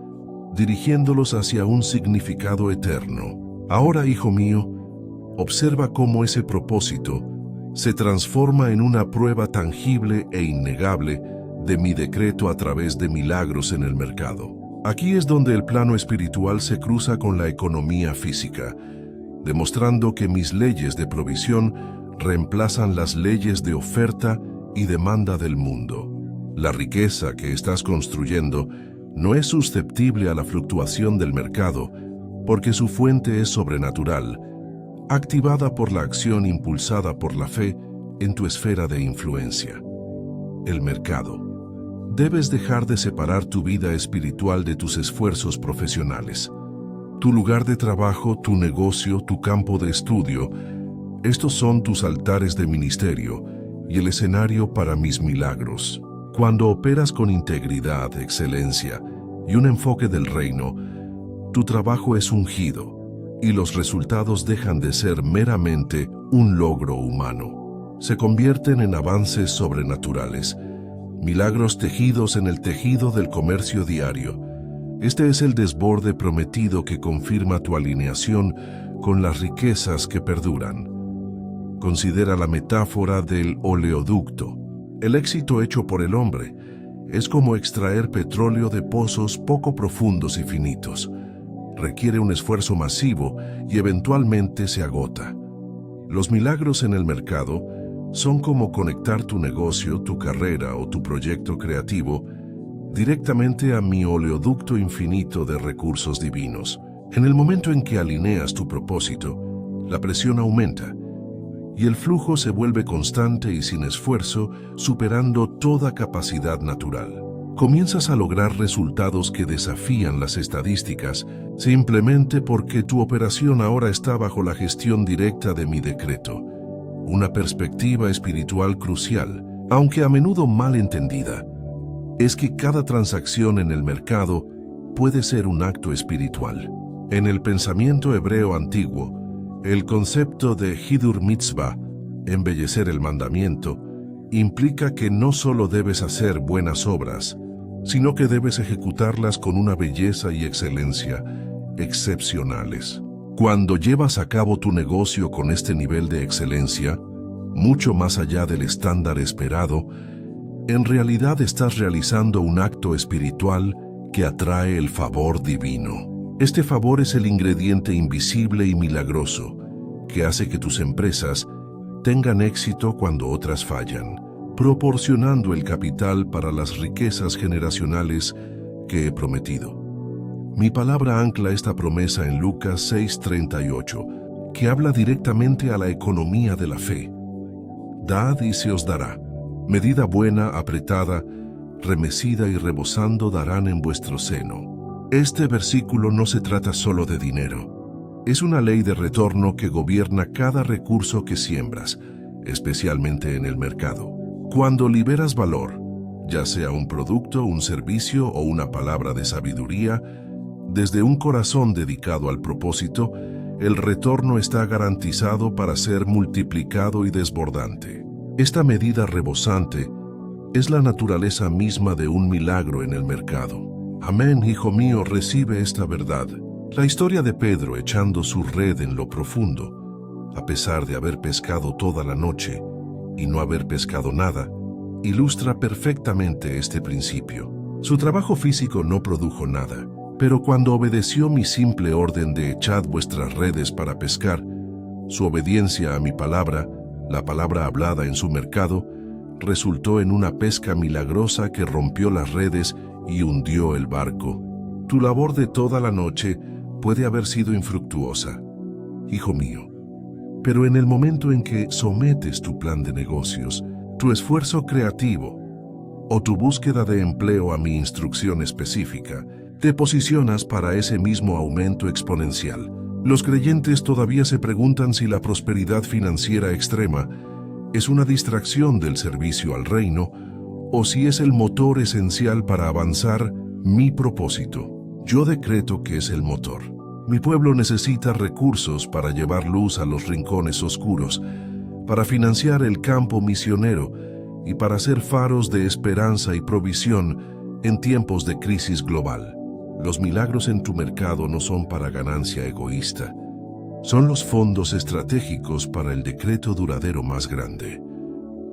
dirigiéndolos hacia un significado eterno. Ahora, hijo mío, observa cómo ese propósito se transforma en una prueba tangible e innegable de mi decreto a través de milagros en el mercado. Aquí es donde el plano espiritual se cruza con la economía física, demostrando que mis leyes de provisión reemplazan las leyes de oferta y demanda del mundo. La riqueza que estás construyendo no es susceptible a la fluctuación del mercado porque su fuente es sobrenatural, activada por la acción impulsada por la fe en tu esfera de influencia. El mercado. Debes dejar de separar tu vida espiritual de tus esfuerzos profesionales. Tu lugar de trabajo, tu negocio, tu campo de estudio, estos son tus altares de ministerio y el escenario para mis milagros. Cuando operas con integridad, excelencia y un enfoque del reino, tu trabajo es ungido y los resultados dejan de ser meramente un logro humano. Se convierten en avances sobrenaturales, milagros tejidos en el tejido del comercio diario. Este es el desborde prometido que confirma tu alineación con las riquezas que perduran. Considera la metáfora del oleoducto. El éxito hecho por el hombre es como extraer petróleo de pozos poco profundos y finitos. Requiere un esfuerzo masivo y eventualmente se agota. Los milagros en el mercado son como conectar tu negocio, tu carrera o tu proyecto creativo directamente a mi oleoducto infinito de recursos divinos. En el momento en que alineas tu propósito, la presión aumenta y el flujo se vuelve constante y sin esfuerzo, superando toda capacidad natural. Comienzas a lograr resultados que desafían las estadísticas simplemente porque tu operación ahora está bajo la gestión directa de mi decreto. Una perspectiva espiritual crucial, aunque a menudo mal entendida, es que cada transacción en el mercado puede ser un acto espiritual. En el pensamiento hebreo antiguo, el concepto de Hidur Mitzvah, embellecer el mandamiento, implica que no solo debes hacer buenas obras, sino que debes ejecutarlas con una belleza y excelencia excepcionales. Cuando llevas a cabo tu negocio con este nivel de excelencia, mucho más allá del estándar esperado, en realidad estás realizando un acto espiritual que atrae el favor divino. Este favor es el ingrediente invisible y milagroso que hace que tus empresas tengan éxito cuando otras fallan, proporcionando el capital para las riquezas generacionales que he prometido. Mi palabra ancla esta promesa en Lucas 6:38, que habla directamente a la economía de la fe. Dad y se os dará. Medida buena, apretada, remecida y rebosando darán en vuestro seno. Este versículo no se trata solo de dinero. Es una ley de retorno que gobierna cada recurso que siembras, especialmente en el mercado. Cuando liberas valor, ya sea un producto, un servicio o una palabra de sabiduría, desde un corazón dedicado al propósito, el retorno está garantizado para ser multiplicado y desbordante. Esta medida rebosante es la naturaleza misma de un milagro en el mercado. Amén, hijo mío, recibe esta verdad. La historia de Pedro echando su red en lo profundo, a pesar de haber pescado toda la noche y no haber pescado nada, ilustra perfectamente este principio. Su trabajo físico no produjo nada, pero cuando obedeció mi simple orden de echad vuestras redes para pescar, su obediencia a mi palabra, la palabra hablada en su mercado, resultó en una pesca milagrosa que rompió las redes y hundió el barco. Tu labor de toda la noche puede haber sido infructuosa, hijo mío, pero en el momento en que sometes tu plan de negocios, tu esfuerzo creativo o tu búsqueda de empleo a mi instrucción específica, te posicionas para ese mismo aumento exponencial. Los creyentes todavía se preguntan si la prosperidad financiera extrema es una distracción del servicio al reino o si es el motor esencial para avanzar mi propósito. Yo decreto que es el motor. Mi pueblo necesita recursos para llevar luz a los rincones oscuros, para financiar el campo misionero y para ser faros de esperanza y provisión en tiempos de crisis global. Los milagros en tu mercado no son para ganancia egoísta. Son los fondos estratégicos para el decreto duradero más grande.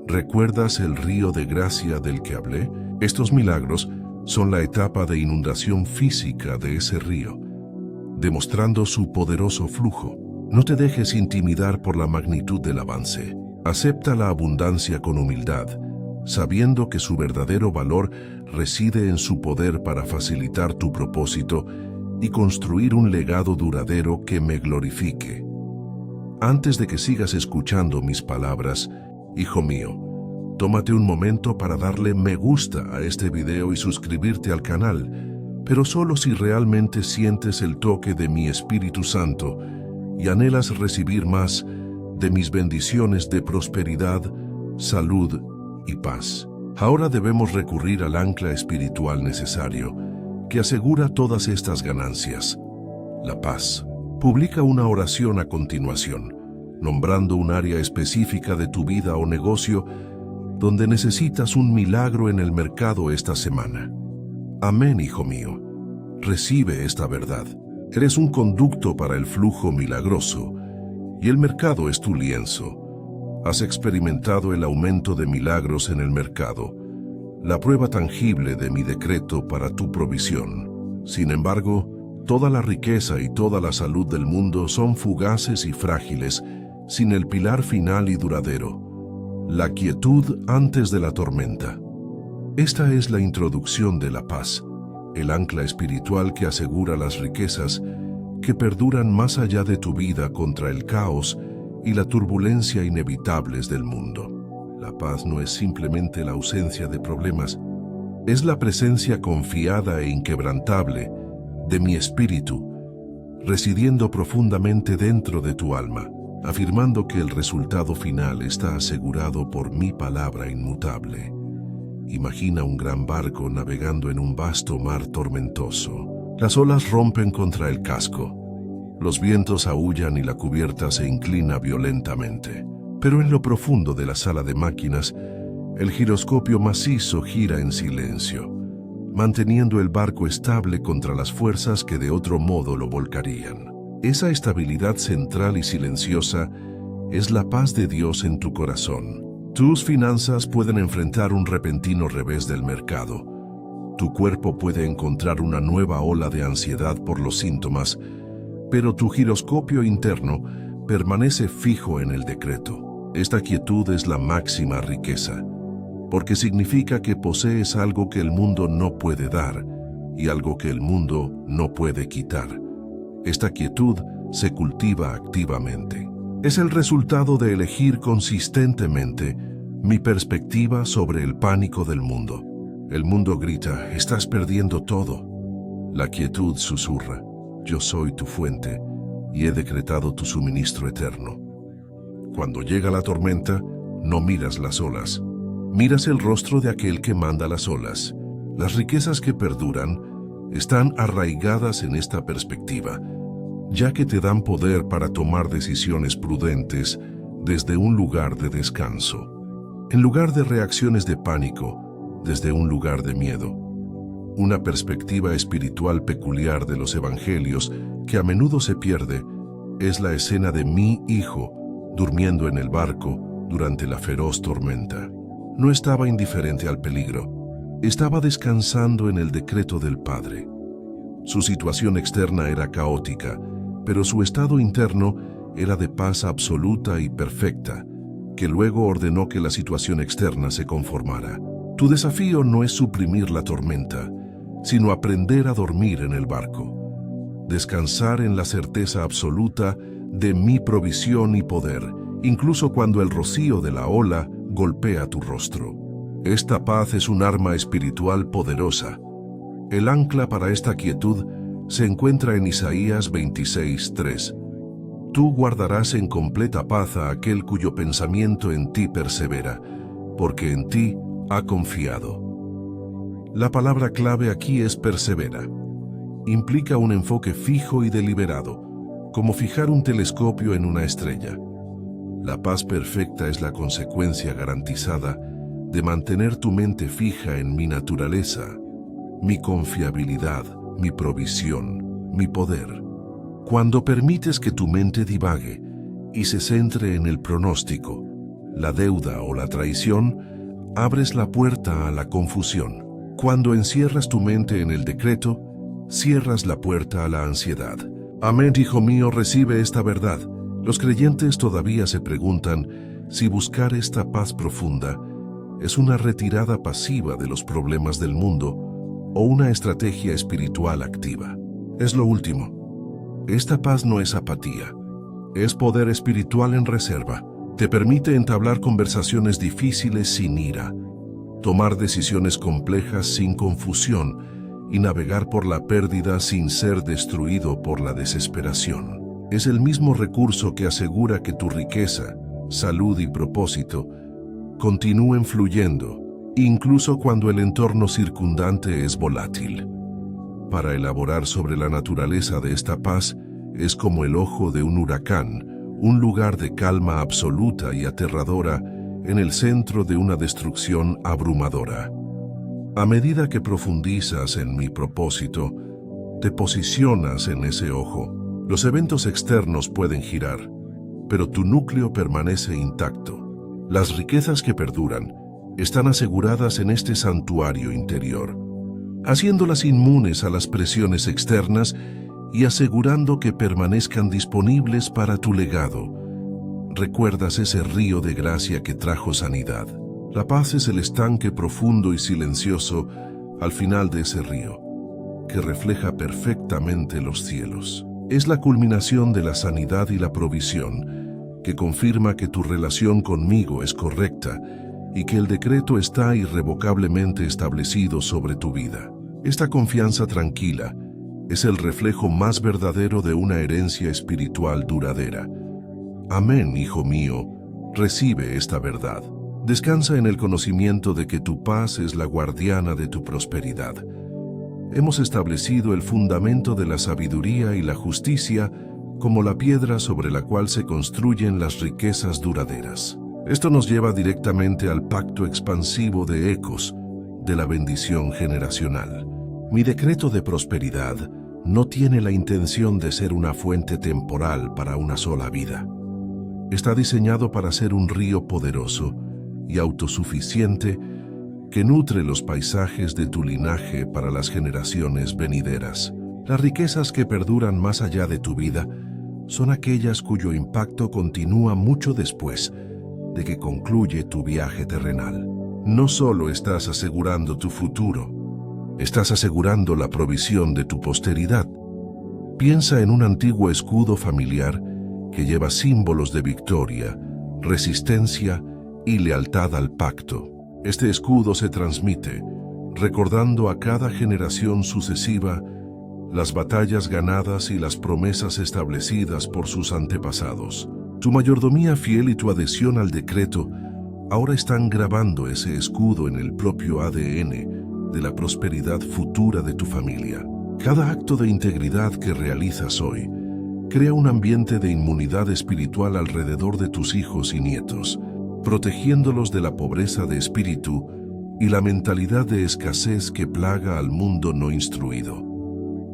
¿Recuerdas el río de gracia del que hablé? Estos milagros son la etapa de inundación física de ese río, demostrando su poderoso flujo. No te dejes intimidar por la magnitud del avance. Acepta la abundancia con humildad, sabiendo que su verdadero valor reside en su poder para facilitar tu propósito y construir un legado duradero que me glorifique. Antes de que sigas escuchando mis palabras, hijo mío, tómate un momento para darle me gusta a este video y suscribirte al canal, pero solo si realmente sientes el toque de mi Espíritu Santo y anhelas recibir más de mis bendiciones de prosperidad, salud y paz. Ahora debemos recurrir al ancla espiritual necesario que asegura todas estas ganancias: la paz. Publica una oración a continuación, nombrando un área específica de tu vida o negocio donde necesitas un milagro en el mercado esta semana. Amén, hijo mío. Recibe esta verdad. Eres un conducto para el flujo milagroso y el mercado es tu lienzo. Has experimentado el aumento de milagros en el mercado, la prueba tangible de mi decreto para tu provisión. Sin embargo, toda la riqueza y toda la salud del mundo son fugaces y frágiles, sin el pilar final y duradero: la quietud antes de la tormenta. Esta es la introducción de la paz, el ancla espiritual que asegura las riquezas que perduran más allá de tu vida contra el caos y la turbulencia inevitables del mundo. La paz no es simplemente la ausencia de problemas, es la presencia confiada e inquebrantable de mi espíritu, residiendo profundamente dentro de tu alma, afirmando que el resultado final está asegurado por mi palabra inmutable. Imagina un gran barco navegando en un vasto mar tormentoso. Las olas rompen contra el casco. Los vientos aúllan y la cubierta se inclina violentamente. Pero en lo profundo de la sala de máquinas, el giroscopio macizo gira en silencio, manteniendo el barco estable contra las fuerzas que de otro modo lo volcarían. Esa estabilidad central y silenciosa es la paz de Dios en tu corazón. Tus finanzas pueden enfrentar un repentino revés del mercado. Tu cuerpo puede encontrar una nueva ola de ansiedad por los síntomas, pero tu giroscopio interno permanece fijo en el decreto. Esta quietud es la máxima riqueza, porque significa que posees algo que el mundo no puede dar y algo que el mundo no puede quitar. Esta quietud se cultiva activamente. Es el resultado de elegir consistentemente mi perspectiva sobre el pánico del mundo. El mundo grita: estás perdiendo todo. La quietud susurra: yo soy tu fuente y he decretado tu suministro eterno. Cuando llega la tormenta, no miras las olas. Miras el rostro de aquel que manda las olas. Las riquezas que perduran están arraigadas en esta perspectiva, ya que te dan poder para tomar decisiones prudentes desde un lugar de descanso. En lugar de reacciones de pánico, desde un lugar de miedo. Una perspectiva espiritual peculiar de los evangelios que a menudo se pierde es la escena de mi hijo durmiendo en el barco durante la feroz tormenta. No estaba indiferente al peligro, estaba descansando en el decreto del Padre. Su situación externa era caótica, pero su estado interno era de paz absoluta y perfecta, que luego ordenó que la situación externa se conformara. Tu desafío no es suprimir la tormenta, sino aprender a dormir en el barco, descansar en la certeza absoluta de mi provisión y poder, incluso cuando el rocío de la ola golpea tu rostro. Esta paz es un arma espiritual poderosa. El ancla para esta quietud se encuentra en Isaías 26:3. Tú guardarás en completa paz a aquel cuyo pensamiento en ti persevera, porque en ti ha confiado. La palabra clave aquí es persevera. Implica un enfoque fijo y deliberado, como fijar un telescopio en una estrella. La paz perfecta es la consecuencia garantizada de mantener tu mente fija en mi naturaleza, mi confiabilidad, mi provisión, mi poder. Cuando permites que tu mente divague y se centre en el pronóstico, la deuda o la traición, abres la puerta a la confusión. Cuando encierras tu mente en el decreto, cierras la puerta a la ansiedad. Amén, hijo mío, recibe esta verdad. Los creyentes todavía se preguntan si buscar esta paz profunda es una retirada pasiva de los problemas del mundo o una estrategia espiritual activa. Es lo último. Esta paz no es apatía, es poder espiritual en reserva. Te permite entablar conversaciones difíciles sin ira, tomar decisiones complejas sin confusión y navegar por la pérdida sin ser destruido por la desesperación. Es el mismo recurso que asegura que tu riqueza, salud y propósito continúen fluyendo, incluso cuando el entorno circundante es volátil. Para elaborar sobre la naturaleza de esta paz, es como el ojo de un huracán, un lugar de calma absoluta y aterradora en el centro de una destrucción abrumadora. A medida que profundizas en mi propósito, te posicionas en ese ojo. Los eventos externos pueden girar, pero tu núcleo permanece intacto. Las riquezas que perduran están aseguradas en este santuario interior, haciéndolas inmunes a las presiones externas y asegurando que permanezcan disponibles para tu legado. Recuerdas ese río de gracia que trajo sanidad. La paz es el estanque profundo y silencioso al final de ese río, que refleja perfectamente los cielos. Es la culminación de la sanidad y la provisión, que confirma que tu relación conmigo es correcta y que el decreto está irrevocablemente establecido sobre tu vida. Esta confianza tranquila es el reflejo más verdadero de una herencia espiritual duradera. Amén, hijo mío, recibe esta verdad. Descansa en el conocimiento de que tu paz es la guardiana de tu prosperidad. Hemos establecido el fundamento de la sabiduría y la justicia como la piedra sobre la cual se construyen las riquezas duraderas. Esto nos lleva directamente al pacto expansivo de ecos de la bendición generacional. Mi decreto de prosperidad no tiene la intención de ser una fuente temporal para una sola vida. Está diseñado para ser un río poderoso y autosuficiente que nutre los paisajes de tu linaje para las generaciones venideras. Las riquezas que perduran más allá de tu vida son aquellas cuyo impacto continúa mucho después de que concluye tu viaje terrenal. No solo estás asegurando tu futuro, estás asegurando la provisión de tu posteridad. Piensa en un antiguo escudo familiar que lleva símbolos de victoria, resistencia y lealtad al pacto. Este escudo se transmite, recordando a cada generación sucesiva las batallas ganadas y las promesas establecidas por sus antepasados. Tu mayordomía fiel y tu adhesión al decreto ahora están grabando ese escudo en el propio ADN de la prosperidad futura de tu familia. Cada acto de integridad que realizas hoy crea un ambiente de inmunidad espiritual alrededor de tus hijos y nietos, protegiéndolos de la pobreza de espíritu y la mentalidad de escasez que plaga al mundo no instruido.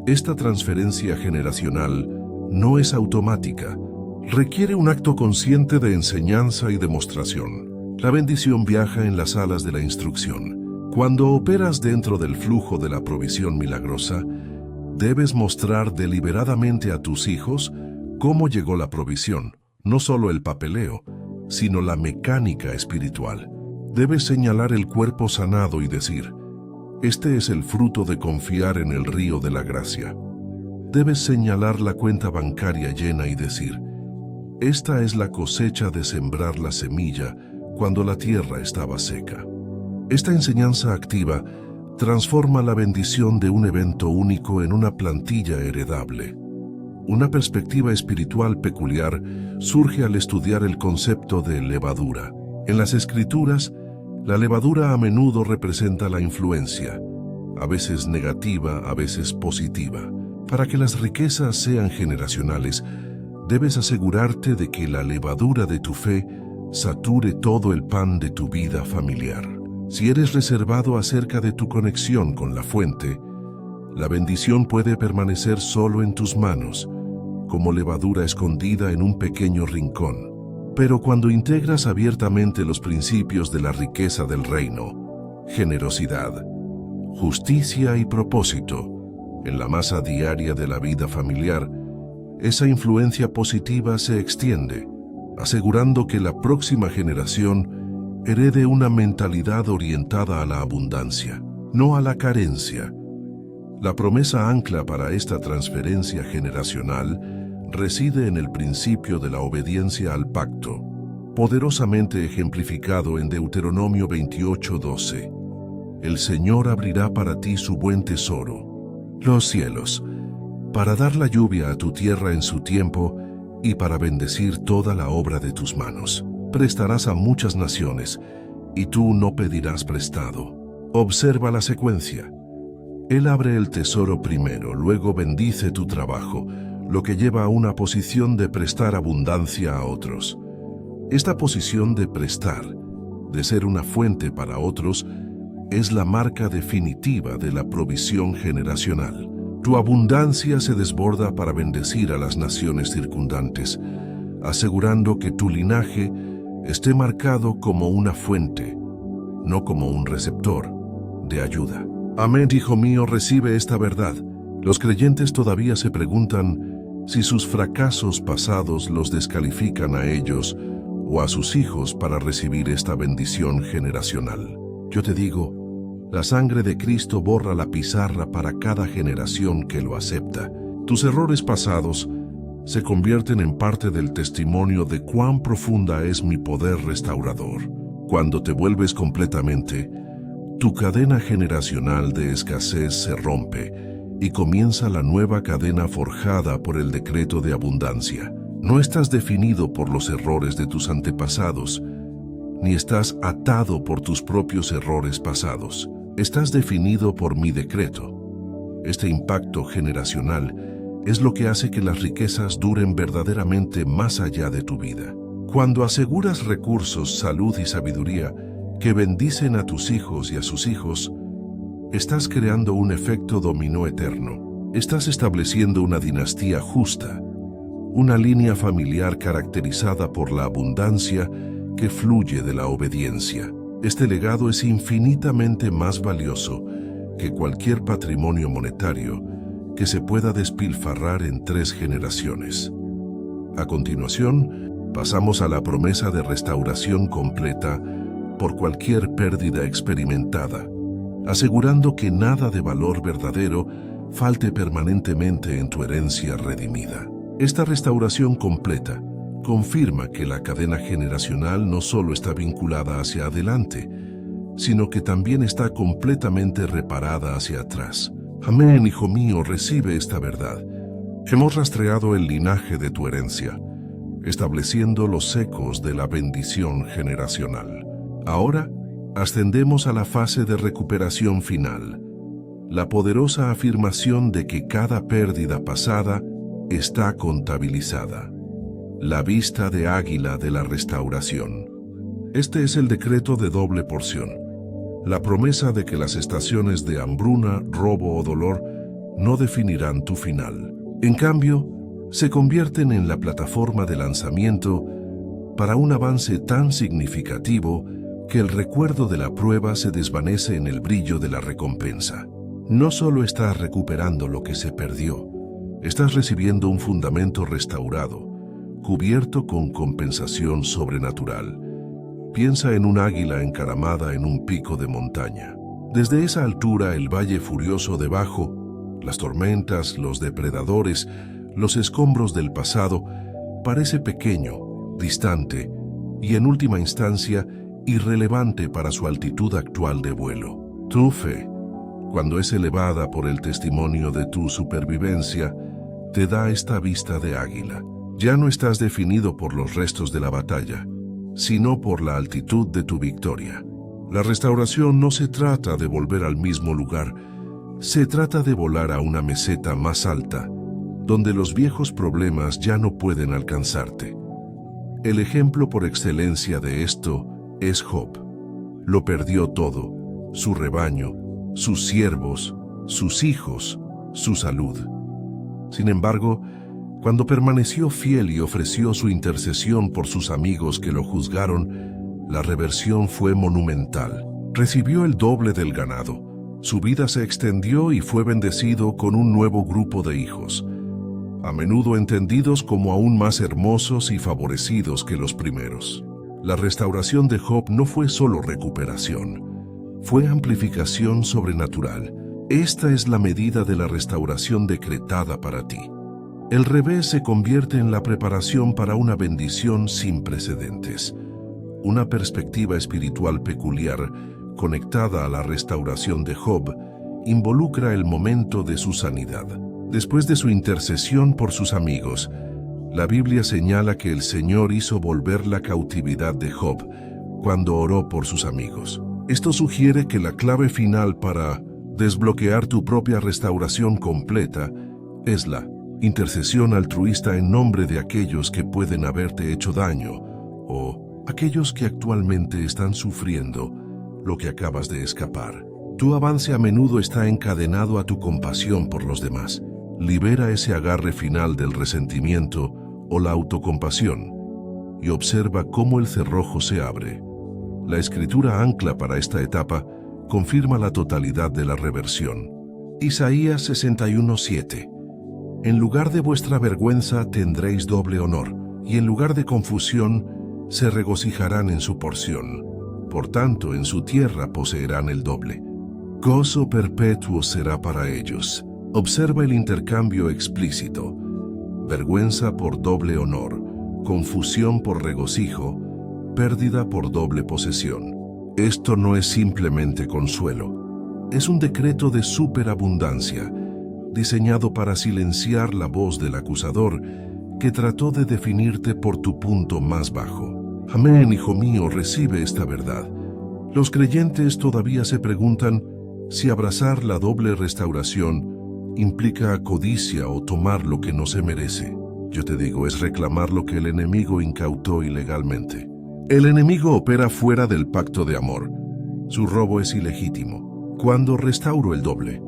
Esta transferencia generacional no es automática, requiere un acto consciente de enseñanza y demostración. La bendición viaja en las alas de la instrucción. Cuando operas dentro del flujo de la provisión milagrosa, debes mostrar deliberadamente a tus hijos cómo llegó la provisión, no solo el papeleo, sino la mecánica espiritual. Debes señalar el cuerpo sanado y decir, este es el fruto de confiar en el río de la gracia. Debes señalar la cuenta bancaria llena y decir, esta es la cosecha de sembrar la semilla cuando la tierra estaba seca. Esta enseñanza activa transforma la bendición de un evento único en una plantilla heredable. Una perspectiva espiritual peculiar surge al estudiar el concepto de levadura. En las Escrituras, la levadura a menudo representa la influencia, a veces negativa, a veces positiva. Para que las riquezas sean generacionales, debes asegurarte de que la levadura de tu fe sature todo el pan de tu vida familiar. Si eres reservado acerca de tu conexión con la fuente, la bendición puede permanecer solo en tus manos, como levadura escondida en un pequeño rincón. Pero cuando integras abiertamente los principios de la riqueza del reino, generosidad, justicia y propósito, en la masa diaria de la vida familiar, esa influencia positiva se extiende, asegurando que la próxima generación herede una mentalidad orientada a la abundancia, no a la carencia. La promesa ancla para esta transferencia generacional reside en el principio de la obediencia al pacto, poderosamente ejemplificado en Deuteronomio 28:12. El Señor abrirá para ti su buen tesoro, los cielos, para dar la lluvia a tu tierra en su tiempo y para bendecir toda la obra de tus manos. Prestarás a muchas naciones, y tú no pedirás prestado. Observa la secuencia. Él abre el tesoro primero, luego bendice tu trabajo, lo que lleva a una posición de prestar abundancia a otros. Esta posición de prestar, de ser una fuente para otros, es la marca definitiva de la provisión generacional. Tu abundancia se desborda para bendecir a las naciones circundantes, asegurando que tu linaje esté marcado como una fuente, no como un receptor de ayuda. Amén, hijo mío, recibe esta verdad. Los creyentes todavía se preguntan si sus fracasos pasados los descalifican a ellos o a sus hijos para recibir esta bendición generacional. Yo te digo, la sangre de Cristo borra la pizarra para cada generación que lo acepta. Tus errores pasados se convierten en parte del testimonio de cuán profunda es mi poder restaurador. Cuando te vuelves completamente, tu cadena generacional de escasez se rompe y comienza la nueva cadena forjada por el decreto de abundancia. No estás definido por los errores de tus antepasados, ni estás atado por tus propios errores pasados. Estás definido por mi decreto. Este impacto generacional es lo que hace que las riquezas duren verdaderamente más allá de tu vida. Cuando aseguras recursos, salud y sabiduría que bendicen a tus hijos y a sus hijos, estás creando un efecto dominó eterno. Estás estableciendo una dinastía justa, una línea familiar caracterizada por la abundancia que fluye de la obediencia. Este legado es infinitamente más valioso que cualquier patrimonio monetario que se pueda despilfarrar en 3 generaciones. A continuación, pasamos a la promesa de restauración completa por cualquier pérdida experimentada, asegurando que nada de valor verdadero falte permanentemente en tu herencia redimida. Esta restauración completa confirma que la cadena generacional no solo está vinculada hacia adelante, sino que también está completamente reparada hacia atrás. Amén, hijo mío, recibe esta verdad. Hemos rastreado el linaje de tu herencia, estableciendo los ecos de la bendición generacional. Ahora, ascendemos a la fase de recuperación final, la poderosa afirmación de que cada pérdida pasada está contabilizada. La vista de águila de la restauración. Este es el decreto de doble porción. La promesa de que las estaciones de hambruna, robo o dolor no definirán tu final. En cambio, se convierten en la plataforma de lanzamiento para un avance tan significativo que el recuerdo de la prueba se desvanece en el brillo de la recompensa. No solo estás recuperando lo que se perdió, estás recibiendo un fundamento restaurado, cubierto con compensación sobrenatural. Piensa en un águila encaramada en un pico de montaña. Desde esa altura, el valle furioso debajo, las tormentas, los depredadores, los escombros del pasado, parece pequeño, distante y, en última instancia, irrelevante para su altitud actual de vuelo. Tu fe, cuando es elevada por el testimonio de tu supervivencia, te da esta vista de águila. Ya no estás definido por los restos de la batalla, sino por la altitud de tu victoria. La restauración no se trata de volver al mismo lugar, se trata de volar a una meseta más alta, donde los viejos problemas ya no pueden alcanzarte. El ejemplo por excelencia de esto es Job. Lo perdió todo: su rebaño, sus siervos, sus hijos, su salud. Sin embargo, cuando permaneció fiel y ofreció su intercesión por sus amigos que lo juzgaron, la reversión fue monumental. Recibió el doble del ganado. Su vida se extendió y fue bendecido con un nuevo grupo de hijos, a menudo entendidos como aún más hermosos y favorecidos que los primeros. La restauración de Job no fue solo recuperación, fue amplificación sobrenatural. Esta es la medida de la restauración decretada para ti. El revés se convierte en la preparación para una bendición sin precedentes. Una perspectiva espiritual peculiar, conectada a la restauración de Job, involucra el momento de su sanidad. Después de su intercesión por sus amigos, la Biblia señala que el Señor hizo volver la cautividad de Job cuando oró por sus amigos. Esto sugiere que la clave final para desbloquear tu propia restauración completa es la intercesión altruista en nombre de aquellos que pueden haberte hecho daño o aquellos que actualmente están sufriendo lo que acabas de escapar. Tu avance a menudo está encadenado a tu compasión por los demás. Libera ese agarre final del resentimiento o la autocompasión y observa cómo el cerrojo se abre. La Escritura ancla para esta etapa confirma la totalidad de la reversión. Isaías 61:7. En lugar de vuestra vergüenza tendréis doble honor, y en lugar de confusión se regocijarán en su porción. Por tanto, en su tierra poseerán el doble. Gozo perpetuo será para ellos. Observa el intercambio explícito: vergüenza por doble honor, confusión por regocijo, pérdida por doble posesión. Esto no es simplemente consuelo, es un decreto de superabundancia, diseñado para silenciar la voz del acusador que trató de definirte por tu punto más bajo. Amén, hijo mío, recibe esta verdad. Los creyentes todavía se preguntan si abrazar la doble restauración implica codicia o tomar lo que no se merece. Yo te digo, es reclamar lo que el enemigo incautó ilegalmente. El enemigo opera fuera del pacto de amor. Su robo es ilegítimo. Cuando restauro el doble,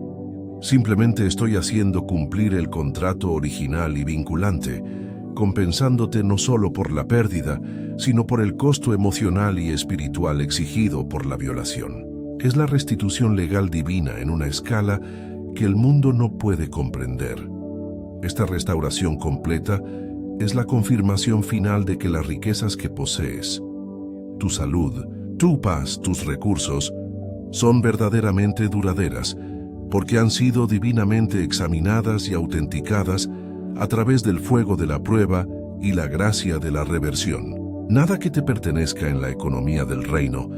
simplemente estoy haciendo cumplir el contrato original y vinculante, compensándote no solo por la pérdida, sino por el costo emocional y espiritual exigido por la violación. Es la restitución legal divina en una escala que el mundo no puede comprender. Esta restauración completa es la confirmación final de que las riquezas que posees, tu salud, tu paz, tus recursos, son verdaderamente duraderas, porque han sido divinamente examinadas y autenticadas a través del fuego de la prueba y la gracia de la reversión. Nada que te pertenezca en la economía del reino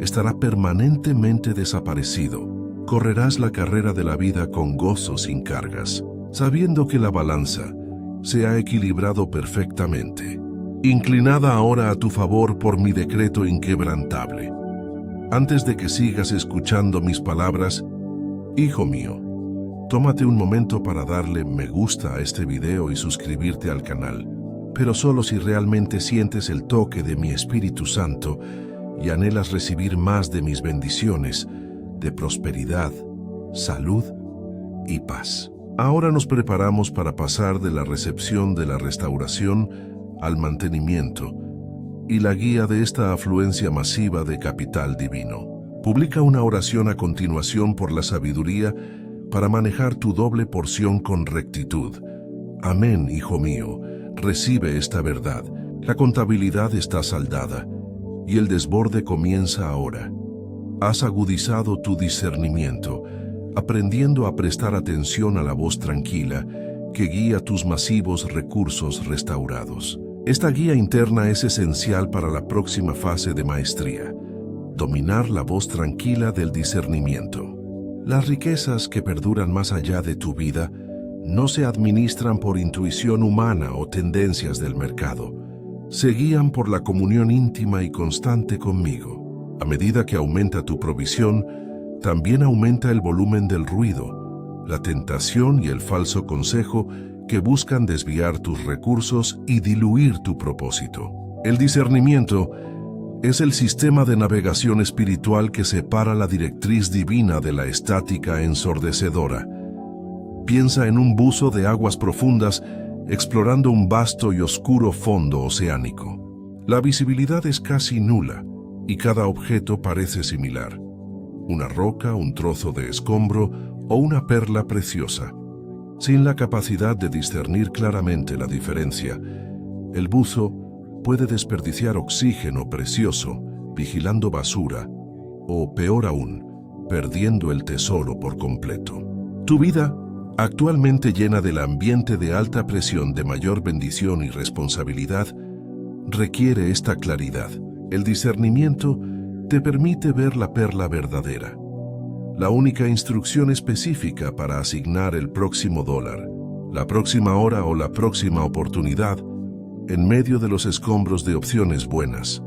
estará permanentemente desaparecido. Correrás la carrera de la vida con gozo sin cargas, sabiendo que la balanza se ha equilibrado perfectamente, inclinada ahora a tu favor por mi decreto inquebrantable. Antes de que sigas escuchando mis palabras, hijo mío, tómate un momento para darle me gusta a este video y suscribirte al canal, pero solo si realmente sientes el toque de mi Espíritu Santo y anhelas recibir más de mis bendiciones, de prosperidad, salud y paz. Ahora nos preparamos para pasar de la recepción de la restauración al mantenimiento y la guía de esta afluencia masiva de capital divino. Publica una oración a continuación por la sabiduría para manejar tu doble porción con rectitud. Amén, hijo mío, recibe esta verdad. La contabilidad está saldada y el desborde comienza ahora. Has agudizado tu discernimiento, aprendiendo a prestar atención a la voz tranquila que guía tus masivos recursos restaurados. Esta guía interna es esencial para la próxima fase de maestría: dominar la voz tranquila del discernimiento. Las riquezas que perduran más allá de tu vida no se administran por intuición humana o tendencias del mercado. Se guían por la comunión íntima y constante conmigo. A medida que aumenta tu provisión, también aumenta el volumen del ruido, la tentación y el falso consejo que buscan desviar tus recursos y diluir tu propósito. El discernimiento es el sistema de navegación espiritual que separa la directriz divina de la estática ensordecedora. Piensa en un buzo de aguas profundas explorando un vasto y oscuro fondo oceánico. La visibilidad es casi nula y cada objeto parece similar. Una roca, un trozo de escombro o una perla preciosa. Sin la capacidad de discernir claramente la diferencia, el buzo puede desperdiciar oxígeno precioso, vigilando basura, o peor aún, perdiendo el tesoro por completo. Tu vida, actualmente llena del ambiente de alta presión de mayor bendición y responsabilidad, requiere esta claridad. El discernimiento te permite ver la perla verdadera, la única instrucción específica para asignar el próximo dólar, la próxima hora o la próxima oportunidad, en medio de los escombros de opciones buenas,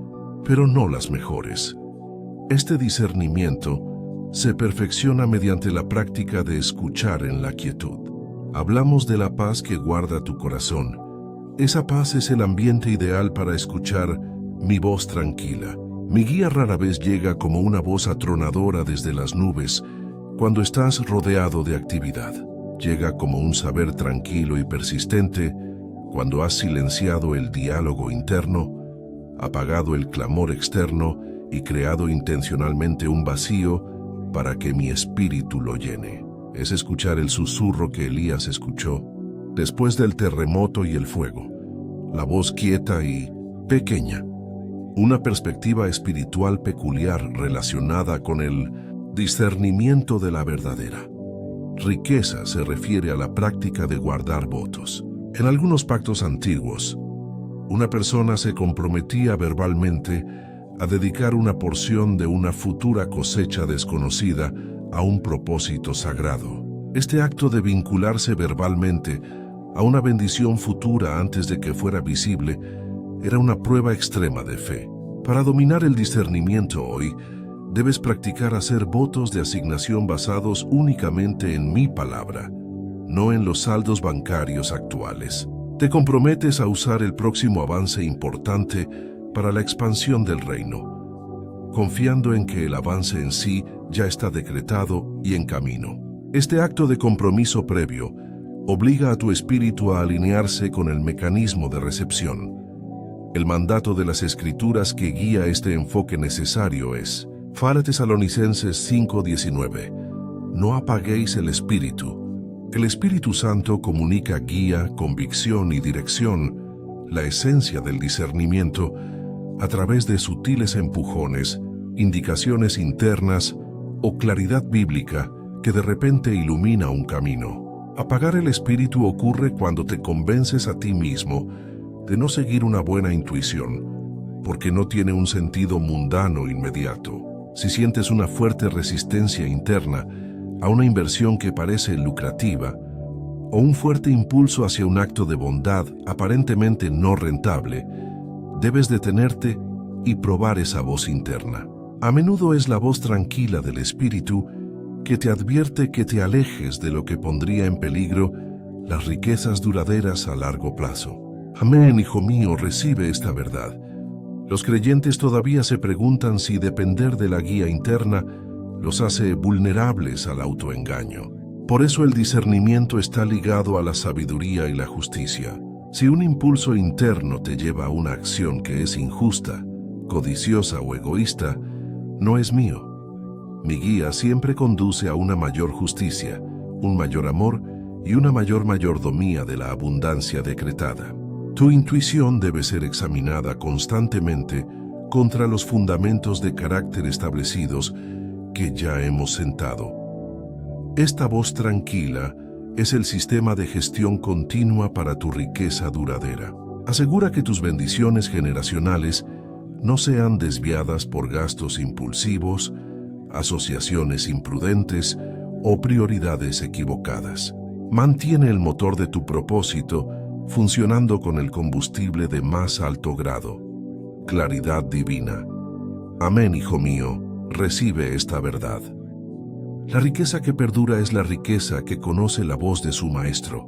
pero no las mejores. Este discernimiento se perfecciona mediante la práctica de escuchar en la quietud. Hablamos de la paz que guarda tu corazón. Esa paz es el ambiente ideal para escuchar mi voz tranquila. Mi guía rara vez llega como una voz atronadora desde las nubes cuando estás rodeado de actividad. Llega como un saber tranquilo y persistente cuando has silenciado el diálogo interno, apagado el clamor externo y creado intencionalmente un vacío para que mi espíritu lo llene. Es escuchar el susurro que Elías escuchó después del terremoto y el fuego, la voz quieta y pequeña. Una perspectiva espiritual peculiar relacionada con el discernimiento de la verdadera riqueza se refiere a la práctica de guardar votos. En algunos pactos antiguos, una persona se comprometía verbalmente a dedicar una porción de una futura cosecha desconocida a un propósito sagrado. Este acto de vincularse verbalmente a una bendición futura antes de que fuera visible era una prueba extrema de fe. Para dominar el discernimiento hoy, debes practicar hacer votos de asignación basados únicamente en mi palabra, no en los saldos bancarios actuales. Te comprometes a usar el próximo avance importante para la expansión del reino, confiando en que el avance en sí ya está decretado y en camino. Este acto de compromiso previo obliga a tu espíritu a alinearse con el mecanismo de recepción. El mandato de las Escrituras que guía este enfoque necesario es: Tesalonicenses 5:19. No apaguéis el espíritu. El Espíritu Santo comunica guía, convicción y dirección, la esencia del discernimiento, a través de sutiles empujones, indicaciones internas o claridad bíblica que de repente ilumina un camino. Apagar el espíritu ocurre cuando te convences a ti mismo de no seguir una buena intuición, porque no tiene un sentido mundano inmediato. Si sientes una fuerte resistencia interna a una inversión que parece lucrativa, o un fuerte impulso hacia un acto de bondad aparentemente no rentable, debes detenerte y probar esa voz interna. A menudo es la voz tranquila del espíritu que te advierte que te alejes de lo que pondría en peligro las riquezas duraderas a largo plazo. Amén, hijo mío, recibe esta verdad. Los creyentes todavía se preguntan si depender de la guía interna los hace vulnerables al autoengaño. Por eso el discernimiento está ligado a la sabiduría y la justicia. Si un impulso interno te lleva a una acción que es injusta, codiciosa o egoísta, no es mío. Mi guía siempre conduce a una mayor justicia, un mayor amor y una mayor mayordomía de la abundancia decretada. Tu intuición debe ser examinada constantemente contra los fundamentos de carácter establecidos que ya hemos sentado. Esta voz tranquila es el sistema de gestión continua para tu riqueza duradera. Asegura que tus bendiciones generacionales no sean desviadas por gastos impulsivos, asociaciones imprudentes o prioridades equivocadas. Mantienes el motor de tu propósito funcionando con el combustible de más alto grado, claridad divina. Amén, hijo mío, recibe esta verdad. La riqueza que perdura es la riqueza que conoce la voz de su maestro.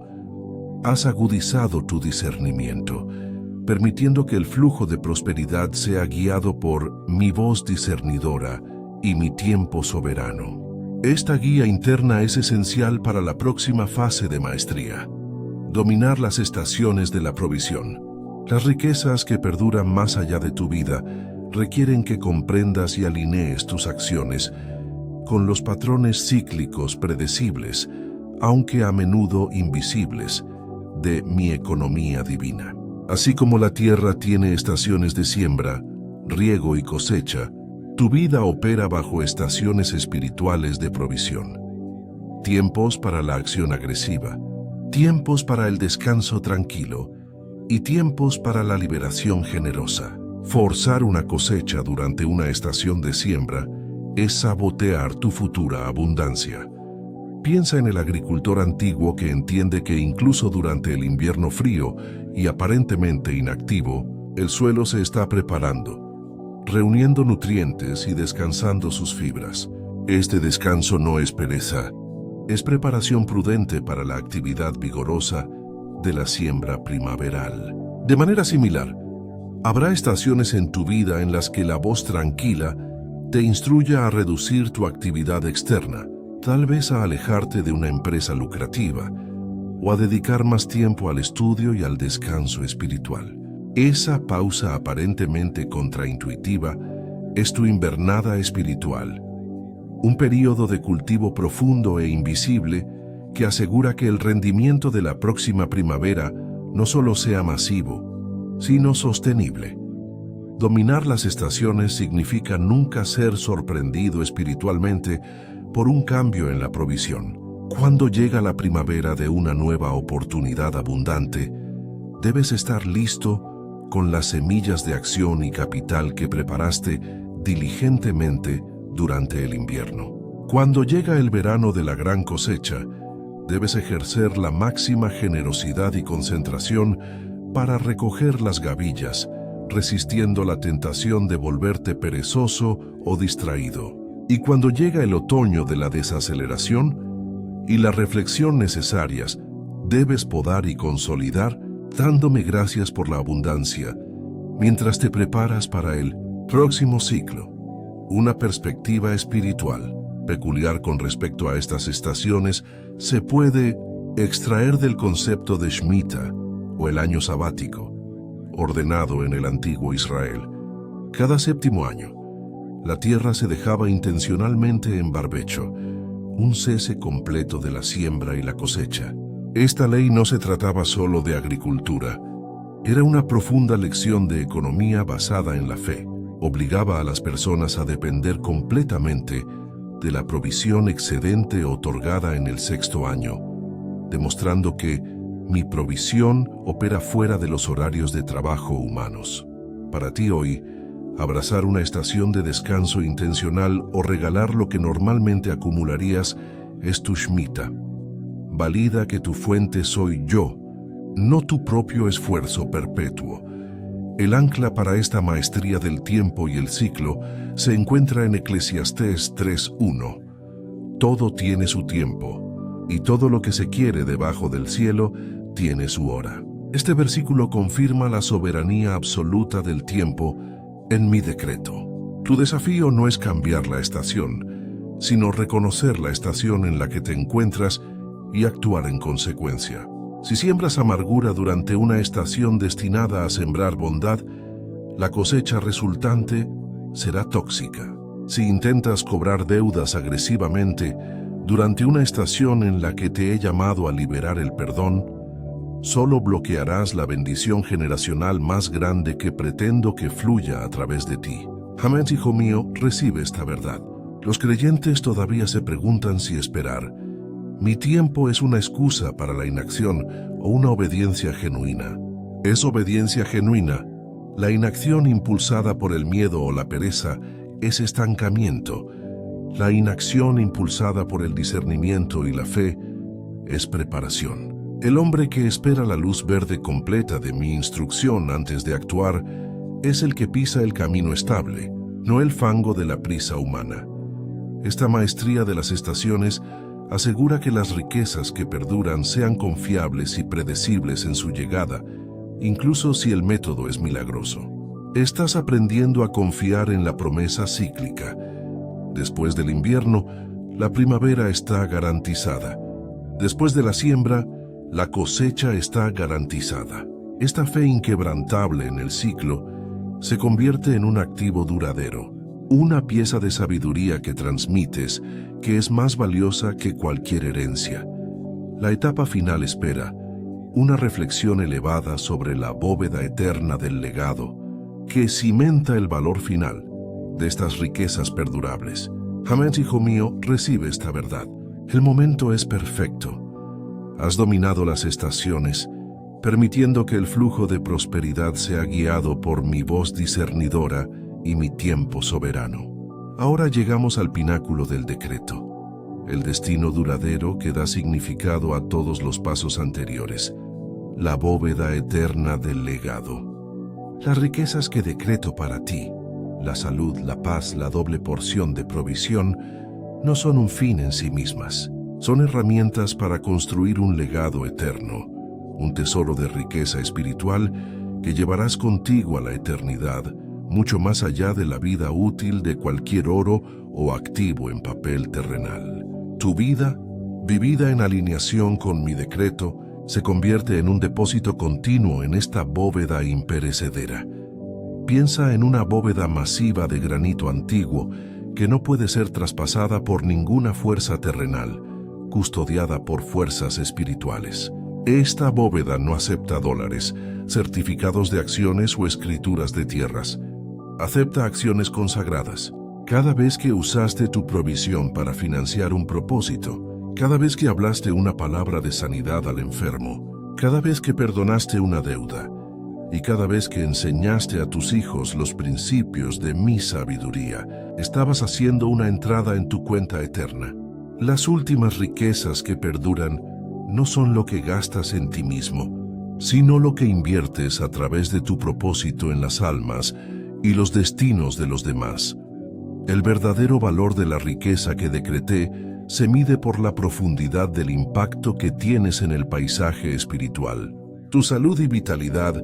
Has agudizado tu discernimiento, permitiendo que el flujo de prosperidad sea guiado por mi voz discernidora y mi tiempo soberano. Esta guía interna es esencial para la próxima fase de maestría. Dominar las estaciones de la provisión. Las riquezas que perduran más allá de tu vida requieren que comprendas y alinees tus acciones con los patrones cíclicos predecibles, aunque a menudo invisibles, de mi economía divina. Así como la tierra tiene estaciones de siembra, riego y cosecha, tu vida opera bajo estaciones espirituales de provisión. Tiempos para la acción agresiva, tiempos para el descanso tranquilo y tiempos para la liberación generosa. Forzar una cosecha durante una estación de siembra es sabotear tu futura abundancia. Piensa en el agricultor antiguo que entiende que incluso durante el invierno frío y aparentemente inactivo, el suelo se está preparando, reuniendo nutrientes y descansando sus fibras. Este descanso no es pereza, es preparación prudente para la actividad vigorosa de la siembra primaveral. De manera similar, habrá estaciones en tu vida en las que la voz tranquila te instruya a reducir tu actividad externa, tal vez a alejarte de una empresa lucrativa o a dedicar más tiempo al estudio y al descanso espiritual. Esa pausa aparentemente contraintuitiva es tu invernada espiritual, un período de cultivo profundo e invisible que asegura que el rendimiento de la próxima primavera no solo sea masivo, sino sostenible. Dominar las estaciones significa nunca ser sorprendido espiritualmente por un cambio en la provisión. Cuando llega la primavera de una nueva oportunidad abundante, debes estar listo con las semillas de acción y capital que preparaste diligentemente durante el invierno. Cuando llega el verano de la gran cosecha, debes ejercer la máxima generosidad y concentración para recoger las gavillas, resistiendo la tentación de volverte perezoso o distraído. Y cuando llega el otoño de la desaceleración y la reflexión necesarias, debes podar y consolidar, dándome gracias por la abundancia, mientras te preparas para el próximo ciclo. Una perspectiva espiritual peculiar con respecto a estas estaciones se puede extraer del concepto de Shemitah, o el año sabático, ordenado en el antiguo Israel. Cada séptimo año, la tierra se dejaba intencionalmente en barbecho, un cese completo de la siembra y la cosecha. Esta ley no se trataba solo de agricultura, era una profunda lección de economía basada en la fe. Obligaba a las personas a depender completamente de la provisión excedente otorgada en el sexto año, demostrando que mi provisión opera fuera de los horarios de trabajo humanos. Para ti hoy, abrazar una estación de descanso intencional o regalar lo que normalmente acumularías es tu Shemitah. Valida que tu fuente soy yo, no tu propio esfuerzo perpetuo. El ancla para esta maestría del tiempo y el ciclo se encuentra en Eclesiastés 3:1. Todo tiene su tiempo, y todo lo que se quiere debajo del cielo tiene su hora. Este versículo confirma la soberanía absoluta del tiempo en mi decreto. Tu desafío no es cambiar la estación, sino reconocer la estación en la que te encuentras y actuar en consecuencia. Si siembras amargura durante una estación destinada a sembrar bondad, la cosecha resultante será tóxica. Si intentas cobrar deudas agresivamente durante una estación en la que te he llamado a liberar el perdón, solo bloquearás la bendición generacional más grande que pretendo que fluya a través de ti. Jamás, hijo mío, recibe esta verdad. Los creyentes todavía se preguntan si esperar. Mi tiempo es una excusa para la inacción o una obediencia genuina. Es obediencia genuina. La inacción impulsada por el miedo o la pereza es estancamiento. La inacción impulsada por el discernimiento y la fe es preparación. El hombre que espera la luz verde completa de mi instrucción antes de actuar es el que pisa el camino estable, no el fango de la prisa humana. Esta maestría de las estaciones asegura que las riquezas que perduran sean confiables y predecibles en su llegada, incluso si el método es milagroso. Estás aprendiendo a confiar en la promesa cíclica. Después del invierno, la primavera está garantizada. Después de la siembra, la cosecha está garantizada. Esta fe inquebrantable en el ciclo se convierte en un activo duradero, una pieza de sabiduría que transmites que es más valiosa que cualquier herencia. La etapa final espera una reflexión elevada sobre la bóveda eterna del legado que cimenta el valor final de estas riquezas perdurables. Hamed, hijo mío, recibe esta verdad. El momento es perfecto. Has dominado las estaciones, permitiendo que el flujo de prosperidad sea guiado por mi voz discernidora y mi tiempo soberano. Ahora llegamos al pináculo del decreto, el destino duradero que da significado a todos los pasos anteriores, la bóveda eterna del legado. Las riquezas que decreto para ti, la salud, la paz, la doble porción de provisión, no son un fin en sí mismas. Son herramientas para construir un legado eterno, un tesoro de riqueza espiritual que llevarás contigo a la eternidad, mucho más allá de la vida útil de cualquier oro o activo en papel terrenal. Tu vida, vivida en alineación con mi decreto, se convierte en un depósito continuo en esta bóveda imperecedera. Piensa en una bóveda masiva de granito antiguo que no puede ser traspasada por ninguna fuerza terrenal, custodiada por fuerzas espirituales. Esta bóveda no acepta dólares, certificados de acciones o escrituras de tierras. Acepta acciones consagradas. Cada vez que usaste tu provisión para financiar un propósito, cada vez que hablaste una palabra de sanidad al enfermo, cada vez que perdonaste una deuda, y cada vez que enseñaste a tus hijos los principios de mi sabiduría, estabas haciendo una entrada en tu cuenta eterna. Las últimas riquezas que perduran no son lo que gastas en ti mismo, sino lo que inviertes a través de tu propósito en las almas y los destinos de los demás. El verdadero valor de la riqueza que decreté se mide por la profundidad del impacto que tienes en el paisaje espiritual. Tu salud y vitalidad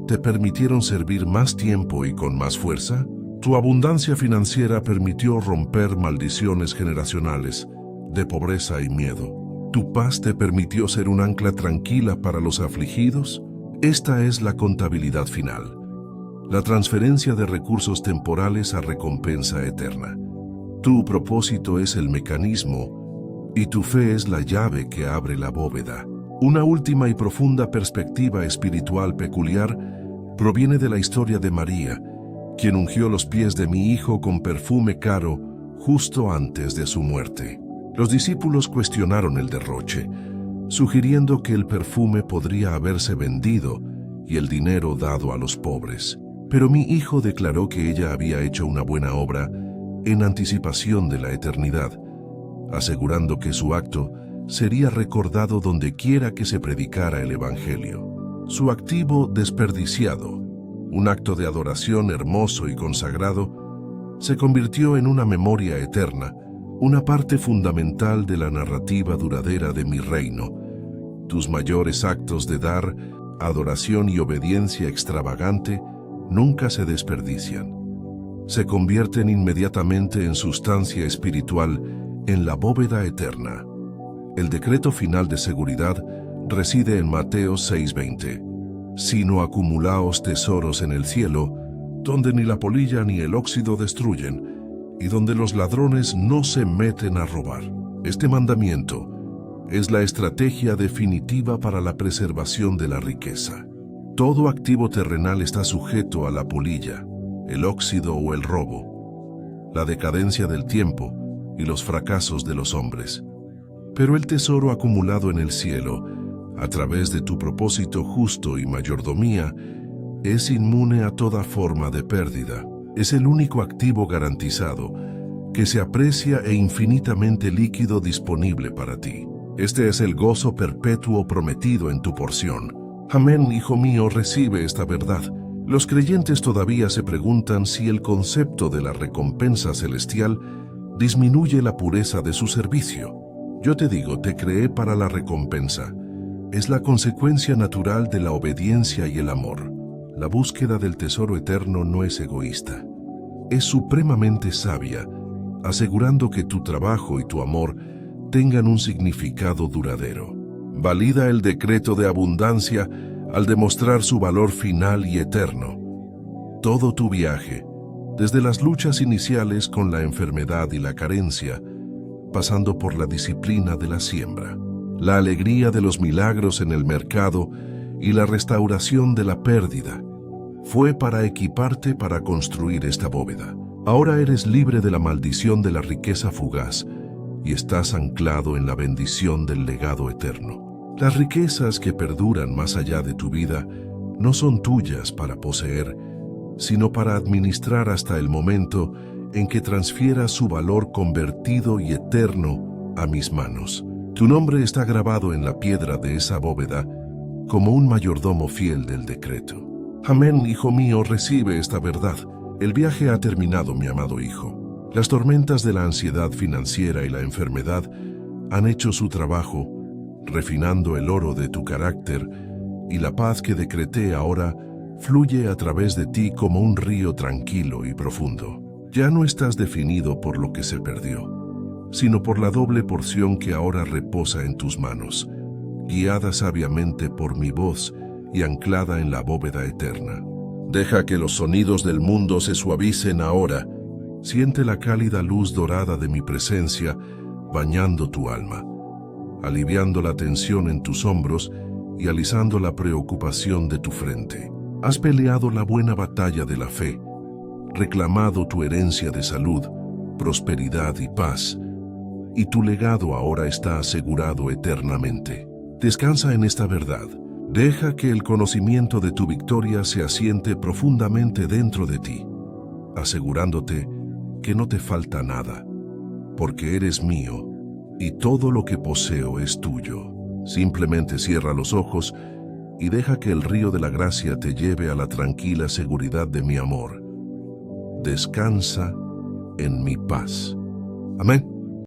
te permitieron servir más tiempo y con más fuerza. Tu abundancia financiera permitió romper maldiciones generacionales de pobreza y miedo. Tu paz te permitió ser un ancla tranquila para los afligidos. Esta es la contabilidad final, la transferencia de recursos temporales a recompensa eterna. Tu propósito es el mecanismo y tu fe es la llave que abre la bóveda. Una última y profunda perspectiva espiritual peculiar proviene de la historia de María, quien ungió los pies de mi hijo con perfume caro justo antes de su muerte. Los discípulos cuestionaron el derroche, sugiriendo que el perfume podría haberse vendido y el dinero dado a los pobres. Pero mi hijo declaró que ella había hecho una buena obra en anticipación de la eternidad, asegurando que su acto sería recordado donde quiera que se predicara el Evangelio. Su activo desperdiciado, un acto de adoración hermoso y consagrado, se convirtió en una memoria eterna, una parte fundamental de la narrativa duradera de mi reino. Tus mayores actos de dar, adoración y obediencia extravagante nunca se desperdician. Se convierten inmediatamente en sustancia espiritual en la bóveda eterna. El decreto final de seguridad reside en Mateo 6:20. Sino acumulaos tesoros en el cielo, donde ni la polilla ni el óxido destruyen, y donde los ladrones no se meten a robar. Este mandamiento es la estrategia definitiva para la preservación de la riqueza. Todo activo terrenal está sujeto a la polilla, el óxido o el robo, la decadencia del tiempo y los fracasos de los hombres. Pero el tesoro acumulado en el cielo, a través de tu propósito justo y mayordomía, es inmune a toda forma de pérdida. Es el único activo garantizado que se aprecia e infinitamente líquido disponible para ti. Este es el gozo perpetuo prometido en tu porción. Amén, hijo mío, recibe esta verdad. Los creyentes todavía se preguntan si el concepto de la recompensa celestial disminuye la pureza de su servicio. Yo te digo, te creé para la recompensa. Es la consecuencia natural de la obediencia y el amor. La búsqueda del tesoro eterno no es egoísta. Es supremamente sabia, asegurando que tu trabajo y tu amor tengan un significado duradero. Valida el decreto de abundancia al demostrar su valor final y eterno. Todo tu viaje, desde las luchas iniciales con la enfermedad y la carencia, pasando por la disciplina de la siembra, la alegría de los milagros en el mercado y la restauración de la pérdida, fue para equiparte para construir esta bóveda. Ahora eres libre de la maldición de la riqueza fugaz y estás anclado en la bendición del legado eterno. Las riquezas que perduran más allá de tu vida no son tuyas para poseer, sino para administrar hasta el momento en que transfieras su valor convertido y eterno a mis manos. Tu nombre está grabado en la piedra de esa bóveda como un mayordomo fiel del decreto. Amén, hijo mío, recibe esta verdad. El viaje ha terminado, mi amado hijo. Las tormentas de la ansiedad financiera y la enfermedad han hecho su trabajo, refinando el oro de tu carácter, y la paz que decreté ahora fluye a través de ti como un río tranquilo y profundo. Ya no estás definido por lo que se perdió, sino por la doble porción que ahora reposa en tus manos, guiada sabiamente por mi voz y anclada en la bóveda eterna. Deja que los sonidos del mundo se suavicen ahora. Siente la cálida luz dorada de mi presencia bañando tu alma, aliviando la tensión en tus hombros y alisando la preocupación de tu frente. Has peleado la buena batalla de la fe, reclamado tu herencia de salud, prosperidad y paz, y tu legado ahora está asegurado eternamente. Descansa en esta verdad. Deja que el conocimiento de tu victoria se asiente profundamente dentro de ti, asegurándote que no te falta nada, porque eres mío y todo lo que poseo es tuyo. Simplemente cierra los ojos y deja que el río de la gracia te lleve a la tranquila seguridad de mi amor. Descansa en mi paz. Amén.